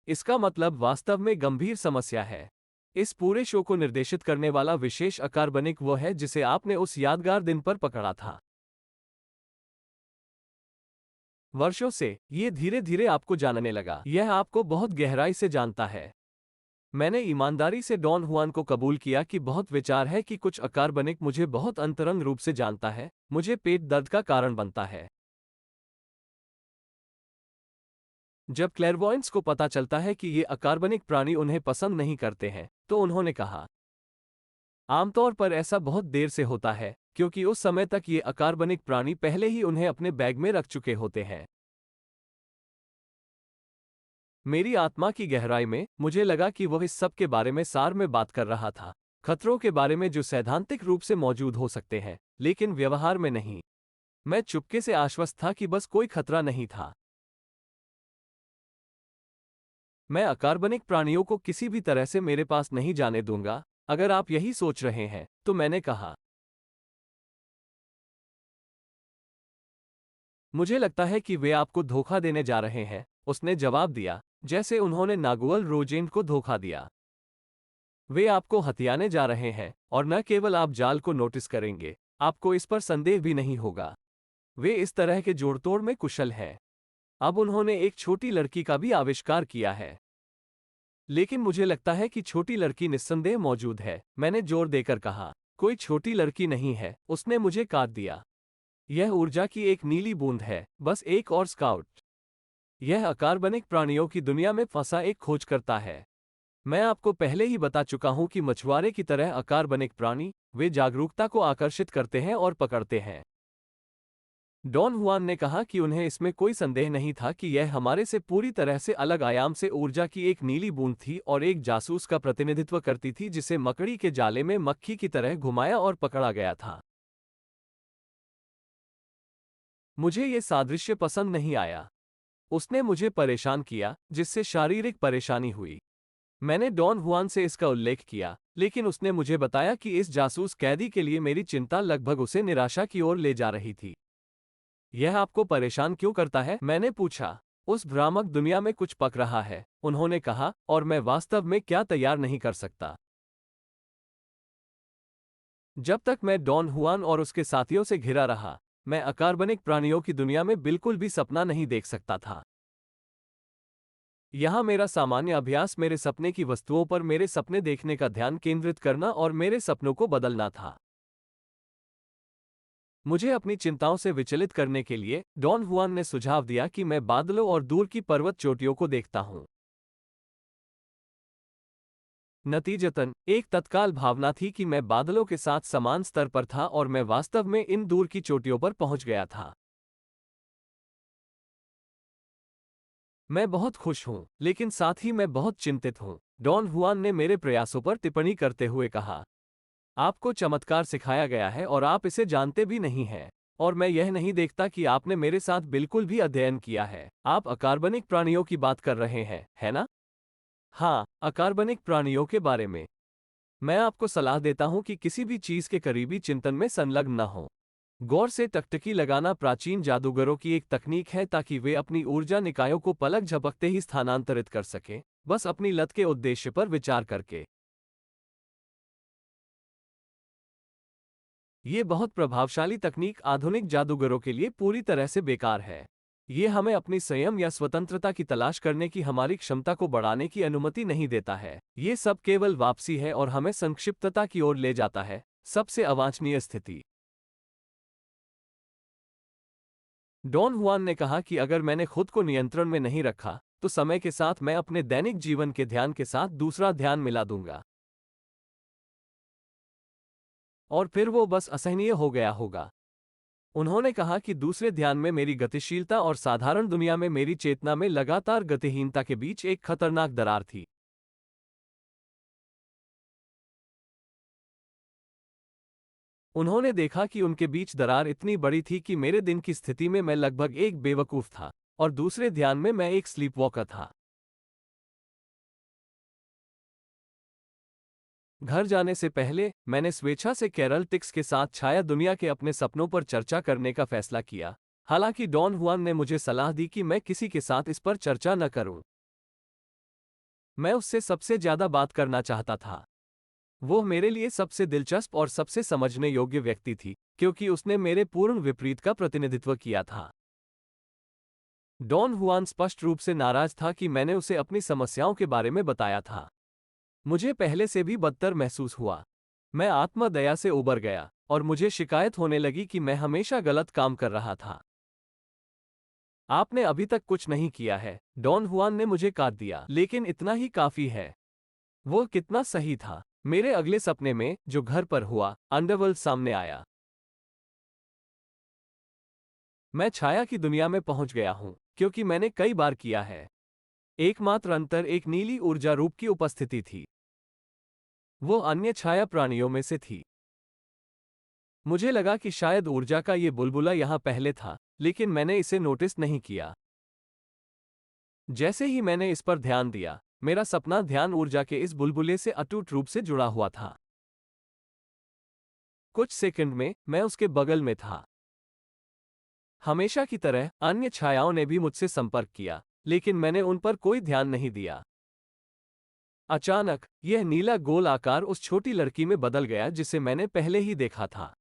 इसका मतलब वास्तव में गंभीर समस्या है। इस पूरे शो को निर्देशित करने वाला विशेष अकार्बनिक वो है जिसे आपने उस यादगार दिन पर पकड़ा था। वर्षों से, ये धीरे धीरे आपको जानने लगा। यह आपको बहुत गहराई से जानता है। मैंने ईमानदारी से डॉन हुआन को कबूल किया कि बहुत विचार है कि कुछ अकार्बनिक मुझे बहुत अंतरंग रूप से जानता है, मुझे पेट दर्द का कारण बनता है। जब क्लैरवॉयंट्स को पता चलता है कि ये अकार्बनिक प्राणी उन्हें पसंद नहीं करते हैं, तो उन्होंने कहा, आमतौर पर ऐसा बहुत देर से होता है, क्योंकि उस समय तक ये अकार्बनिक प्राणी पहले ही उन्हें अपने बैग में रख चुके होते हैं। मेरी आत्मा की गहराई में, मुझे लगा कि वह इस सब के बारे में सार में बात कर रहा था। खतरों के बारे में जो सैद्धांतिक रूप से मौजूद हो सकते हैं, लेकिन व्यवहार में नहीं। मैं चुपके से आश्वस्त था कि बस कोई खतरा नहीं था। मैं अकार्बनिक प्राणियों को किसी भी तरह से मेरे पास नहीं जाने दूंगा। अगर आप यही सोच रहे हैं, तो मैंने कहा, मुझे लगता है कि वे आपको धोखा देने जा रहे हैं। उसने जवाब दिया, जैसे उन्होंने नागुअल रोजेंट को धोखा दिया। वे आपको हथियाने जा रहे हैं, और न केवल आप जाल को नोटिस करेंगे, आपको इस पर संदेह भी नहीं होगा। वे इस तरह के जोड़तोड़ में कुशल हैं। अब उन्होंने एक छोटी लड़की का भी आविष्कार किया है। लेकिन मुझे लगता है कि छोटी लड़की निस्संदेह मौजूद है, मैंने जोर देकर कहा। कोई छोटी लड़की नहीं है, उसने मुझे काट दिया। यह ऊर्जा की एक नीली बूंद है, बस एक और स्काउट। यह अकार्बनिक प्राणियों की दुनिया में फंसा एक खोजकर्ता है। मैं आपको पहले ही बता चुका हूं कि मछुआरे की तरह अकार्बनिक प्राणी, वे जागरूकता को आकर्षित करते हैं और पकड़ते हैं। डॉन हुआन ने कहा कि उन्हें इसमें कोई संदेह नहीं था कि यह हमारे से पूरी तरह से अलग आयाम से ऊर्जा की एक नीली बूंद थी और एक जासूस का प्रतिनिधित्व करती थी जिसे मकड़ी के जाले में मक्खी की तरह घुमाया और पकड़ा गया था। मुझे ये सादृश्य पसंद नहीं आया। उसने मुझे परेशान किया, जिससे शारीरिक परेशानी हुई। मैंने डॉन हुआन से इसका उल्लेख किया, लेकिन उसने मुझे बताया कि इस जासूस कैदी के लिए मेरी चिंता लगभग उसे निराशा की ओर ले जा रही थी। यह आपको परेशान क्यों करता है? मैंने पूछा। उस भ्रामक दुनिया में कुछ पक रहा है, उन्होंने कहा, और मैं वास्तव में क्या तैयार नहीं कर सकता। जब तक मैं डॉन हुआन और उसके साथियों से घिरा रहा, मैं अकार्बनिक प्राणियों की दुनिया में बिल्कुल भी सपना नहीं देख सकता था। यहाँ मेरा सामान्य अभ्यास मेरे सपने की वस्तुओं पर मेरे सपने देखने का ध्यान केंद्रित करना और मेरे सपनों को बदलना था। मुझे अपनी चिंताओं से विचलित करने के लिए डॉन हुआन ने सुझाव दिया कि मैं बादलों और दूर की पर्वत चोटियों को देखता हूँ। नतीजतन, एक तत्काल भावना थी कि मैं बादलों के साथ समान स्तर पर था और मैं वास्तव में इन दूर की चोटियों पर पहुंच गया था। मैं बहुत खुश हूं, लेकिन साथ ही मैं बहुत चिंतित हूं, डॉन हुआन ने मेरे प्रयासों पर टिप्पणी करते हुए कहा। आपको चमत्कार सिखाया गया है और आप इसे जानते भी नहीं हैं। और मैं यह नहीं देखता कि आपने मेरे साथ बिल्कुल भी अध्ययन किया है। आप अकार्बनिक प्राणियों की बात कर रहे हैं, है ना? हाँ, अकार्बनिक प्राणियों के बारे में। मैं आपको सलाह देता हूं कि किसी भी चीज के करीबी चिंतन में संलग्न न हो। गौर से टकटकी लगाना प्राचीन जादूगरों की एक तकनीक है ताकि वे अपनी ऊर्जा निकायों को पलक झपकते ही स्थानांतरित कर सकें, बस अपनी लत के उद्देश्य पर विचार करके। ये बहुत प्रभावशाली तकनीक आधुनिक जादूगरों के लिए पूरी तरह से बेकार है। ये हमें अपनी संयम या स्वतंत्रता की तलाश करने की हमारी क्षमता को बढ़ाने की अनुमति नहीं देता है। ये सब केवल वापसी है और हमें संक्षिप्तता की ओर ले जाता है, सबसे अवांछनीय स्थिति। डॉन हुआन ने कहा कि अगर मैंने खुद को नियंत्रण में नहीं रखा, तो समय के साथ मैं अपने दैनिक जीवन के ध्यान के साथ दूसरा ध्यान मिला दूंगा। और फिर वो बस असहनीय हो गया होगा। उन्होंने कहा कि दूसरे ध्यान में मेरी गतिशीलता और साधारण दुनिया में मेरी चेतना में लगातार गतिहीनता के बीच एक खतरनाक दरार थी। उन्होंने देखा कि उनके बीच दरार इतनी बड़ी थी कि मेरे दिन की स्थिति में मैं लगभग एक बेवकूफ था, और दूसरे ध्यान में मैं एक स्लीपवॉकर था। घर जाने से पहले, मैंने स्वेच्छा से कैरल टिक्स के साथ छाया दुनिया के अपने सपनों पर चर्चा करने का फैसला किया। हालांकि डॉन हुआन ने मुझे सलाह दी कि मैं किसी के साथ इस पर चर्चा न करूं। मैं उससे सबसे ज्यादा बात करना चाहता था। वो मेरे लिए सबसे दिलचस्प और सबसे समझने योग्य व्यक्ति थी, क्योंकि उसने मेरे पूर्ण विपरीत का प्रतिनिधित्व किया था। डॉन हुआन स्पष्ट रूप से नाराज था कि मैंने उसे अपनी समस्याओं के बारे में बताया था। मुझे पहले से भी बदतर महसूस हुआ। मैं आत्मदया से उबर गया, और मुझे शिकायत होने लगी कि मैं हमेशा गलत काम कर रहा था। आपने अभी तक कुछ नहीं किया है, डॉन हुआन ने मुझे काट दिया, लेकिन इतना ही काफी है। वो कितना सही था। मेरे अगले सपने में, जो घर पर हुआ, अंडरवर्ल्ड सामने आया। मैं छाया की दुनिया में पहुंच गया हूं, क्योंकि मैंने कई बार किया है। एकमात्र अंतर एक नीली ऊर्जा रूप की उपस्थिति थी। वो अन्य छाया प्राणियों में से थी। मुझे लगा कि शायद ऊर्जा का ये बुलबुला यहाँ पहले था, लेकिन मैंने इसे नोटिस नहीं किया। जैसे ही मैंने इस पर ध्यान दिया, मेरा सपना ध्यान ऊर्जा के इस बुलबुले से अटूट रूप से जुड़ा हुआ था। कुछ सेकंड में मैं उसके बगल में था। हमेशा की तरह अन्य छायाओं ने भी मुझसे संपर्क किया, लेकिन मैंने उन पर कोई ध्यान नहीं दिया। अचानक यह नीला गोल आकार उस छोटी लड़की में बदल गया जिसे मैंने पहले ही देखा था।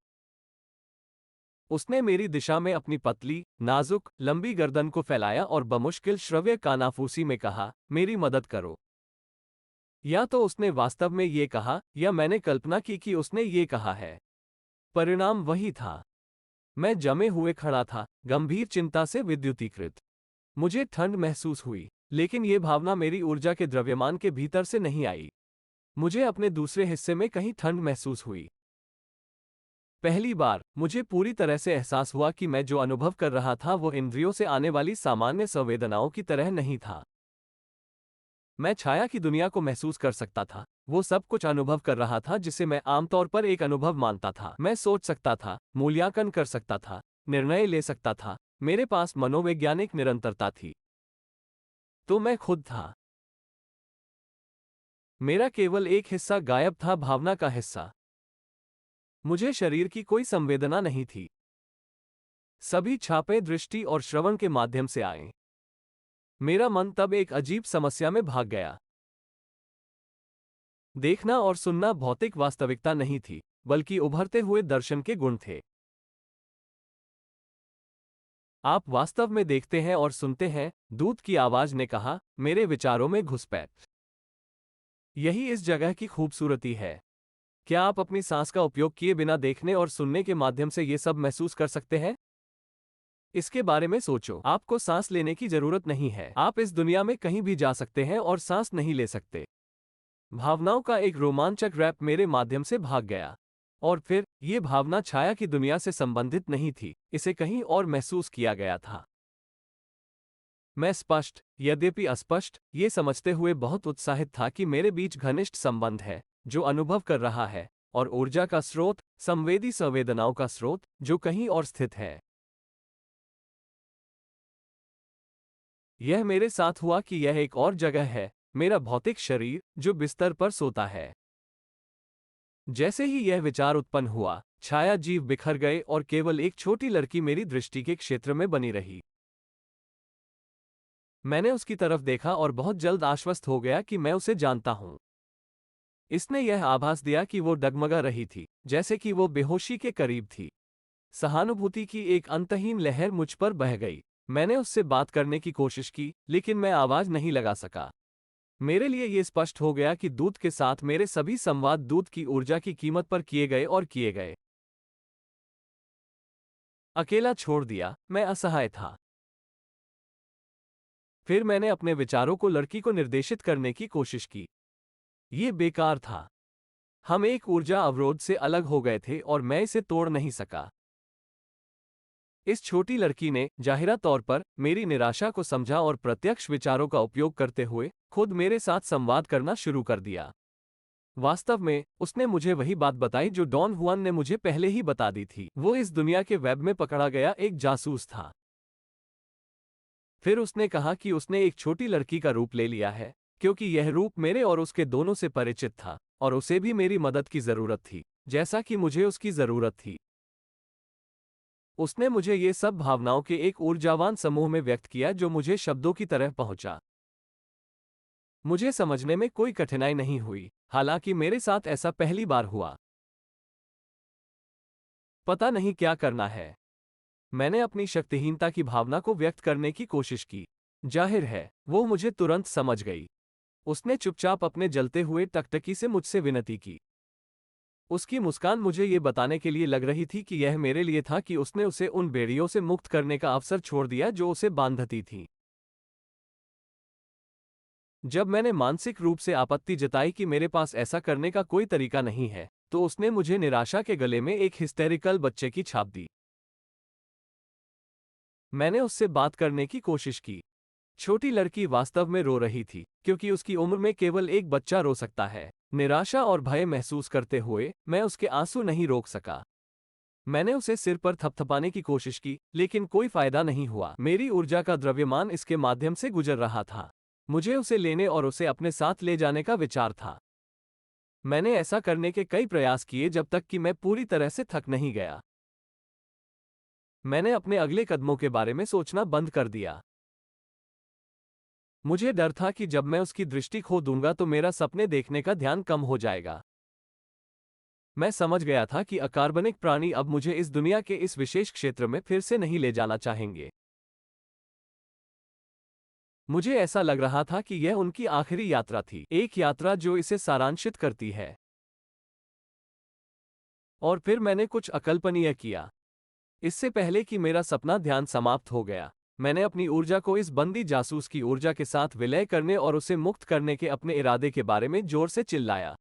उसने मेरी दिशा में अपनी पतली, नाजुक, लंबी गर्दन को फैलाया और बमुश्किल श्रव्य कानाफूसी में कहा, मेरी मदद करो। या तो उसने वास्तव में ये कहा या मैंने कल्पना की कि उसने ये कहा है। परिणाम वही था। मैं जमे हुए खड़ा था, गंभीर चिंता से विद्युतीकृत। मुझे ठंड महसूस हुई, लेकिन ये भावना मेरी ऊर्जा के द्रव्यमान के भीतर से नहीं आई। मुझे अपने दूसरे हिस्से में कहीं ठंड महसूस हुई। पहली बार मुझे पूरी तरह से एहसास हुआ कि मैं जो अनुभव कर रहा था वो इंद्रियों से आने वाली सामान्य संवेदनाओं की तरह नहीं था। मैं छाया की दुनिया को महसूस कर सकता था, वो सब कुछ अनुभव कर रहा था जिसे मैं आमतौर पर एक अनुभव मानता था। मैं सोच सकता था, मूल्यांकन कर सकता था, निर्णय ले सकता था, मेरे पास मनोवैज्ञानिक निरंतरता थी। तो मैं खुद था। मेरा केवल एक हिस्सा गायब था, भावना का हिस्सा। मुझे शरीर की कोई संवेदना नहीं थी। सभी छापे दृष्टि और श्रवण के माध्यम से आए। मेरा मन तब एक अजीब समस्या में भाग गया। देखना और सुनना भौतिक वास्तविकता नहीं थी, बल्कि उभरते हुए दर्शन के गुण थे। आप वास्तव में देखते हैं और सुनते हैं, दूत की आवाज ने कहा, मेरे विचारों में घुसपैठ। यही इस जगह की खूबसूरती है। क्या आप अपनी सांस का उपयोग किए बिना देखने और सुनने के माध्यम से ये सब महसूस कर सकते हैं? इसके बारे में सोचो। आपको सांस लेने की जरूरत नहीं है। आप इस दुनिया में कहीं भी जा सकते हैं और सांस नहीं ले सकते। भावनाओं का एक रोमांचक रैप मेरे माध्यम से भाग गया। और फिर, ये भावना छाया की दुनिया से संबंधित नहीं थी, इसे कहीं और महसूस किया गया था। मैं स्पष्ट, यद्यपि अस्पष्ट, ये समझते हुए बहुत उत्साहित था कि मेरे बीच घनिष्ठ संबंध है, जो अनुभव कर रहा है, और ऊर्जा का स्रोत, संवेदी संवेदनाओं का स्रोत, जो कहीं और स्थित है। यह मेरे साथ हुआ कि यह एक और जगह है, मेरा भौतिक शरीर, जो बिस्तर पर सोता है। जैसे ही यह विचार उत्पन्न हुआ, छाया जीव बिखर गए और केवल एक छोटी लड़की मेरी दृष्टि के क्षेत्र में बनी रही। मैंने उसकी तरफ देखा और बहुत जल्द आश्वस्त हो गया कि मैं उसे जानता हूं। इसने यह आभास दिया कि वो डगमगा रही थी, जैसे कि वो बेहोशी के करीब थी। सहानुभूति की एक अंतहीन लहर मुझ पर बह गई। मैंने उससे बात करने की कोशिश की, लेकिन मैं आवाज नहीं लगा सका। मेरे लिए यह स्पष्ट हो गया कि दूत के साथ मेरे सभी संवाद दूत की ऊर्जा की कीमत पर किए गए और किए गए। अकेला छोड़ दिया, मैं असहाय था। फिर मैंने अपने विचारों को लड़की को निर्देशित करने की कोशिश की। ये बेकार था। हम एक ऊर्जा अवरोध से अलग हो गए थे और मैं इसे तोड़ नहीं सका। इस छोटी लड़की ने, जाहिरा तौर पर, मेरी निराशा को समझा और प्रत्यक्ष विचारों का उपयोग करते हुए खुद मेरे साथ संवाद करना शुरू कर दिया। वास्तव में, उसने मुझे वही बात बताई जो डॉन हुआन ने मुझे पहले ही बता दी थी। वो इस दुनिया के वेब में पकड़ा गया एक जासूस था। फिर उसने कहा कि उसने एक छोटी लड़की का रूप ले लिया है, क्योंकि यह रूप मेरे और उसके दोनों से परिचित था, और उसे भी मेरी मदद की जरूरत थी, जैसा कि मुझे उसकी जरूरत थी। उसने मुझे ये सब भावनाओं के एक ऊर्जावान समूह में व्यक्त किया जो मुझे शब्दों की तरह पहुंचा। मुझे समझने में कोई कठिनाई नहीं हुई, हालांकि मेरे साथ ऐसा पहली बार हुआ। पता नहीं क्या करना है। मैंने अपनी शक्तिहीनता की भावना को व्यक्त करने की कोशिश की। जाहिर है, वो मुझे तुरंत समझ गई। उसने चुपचाप अपने जलते हुए टकटकी से मुझसे विनती की। उसकी मुस्कान मुझे ये बताने के लिए लग रही थी कि यह मेरे लिए था कि उसने उसे उन बेड़ियों से मुक्त करने का अवसर छोड़ दिया जो उसे बांधती थीं। जब मैंने मानसिक रूप से आपत्ति जताई कि मेरे पास ऐसा करने का कोई तरीका नहीं है, तो उसने मुझे निराशा के गले में एक हिस्टेरिकल बच्चे की छाप दी। मैंने उससे बात करने की कोशिश की। छोटी लड़की वास्तव में रो रही थी, क्योंकि उसकी उम्र में केवल एक बच्चा रो सकता है। निराशा और भय महसूस करते हुए मैं उसके आंसू नहीं रोक सका। मैंने उसे सिर पर थपथपाने की कोशिश की, लेकिन कोई फायदा नहीं हुआ। मेरी ऊर्जा का द्रव्यमान इसके माध्यम से गुजर रहा था। मुझे उसे लेने और उसे अपने साथ ले जाने का विचार था। मैंने ऐसा करने के कई प्रयास किए जब तक कि मैं पूरी तरह से थक नहीं गया। मैंने अपने अगले कदमों के बारे में सोचना बंद कर दिया। मुझे डर था कि जब मैं उसकी दृष्टि खो दूंगा तो मेरा सपने देखने का ध्यान कम हो जाएगा। मैं समझ गया था कि अकार्बनिक प्राणी अब मुझे इस दुनिया के इस विशेष क्षेत्र में फिर से नहीं ले जाना चाहेंगे। मुझे ऐसा लग रहा था कि यह उनकी आखिरी यात्रा थी, एक यात्रा जो इसे सारांशित करती है। और फिर मैंने कुछ अकल्पनीय किया। इससे पहले कि मेरा सपना ध्यान समाप्त हो गया, मैंने अपनी ऊर्जा को इस बंदी जासूस की ऊर्जा के साथ विलय करने और उसे मुक्त करने के अपने इरादे के बारे में जोर से चिल्लाया।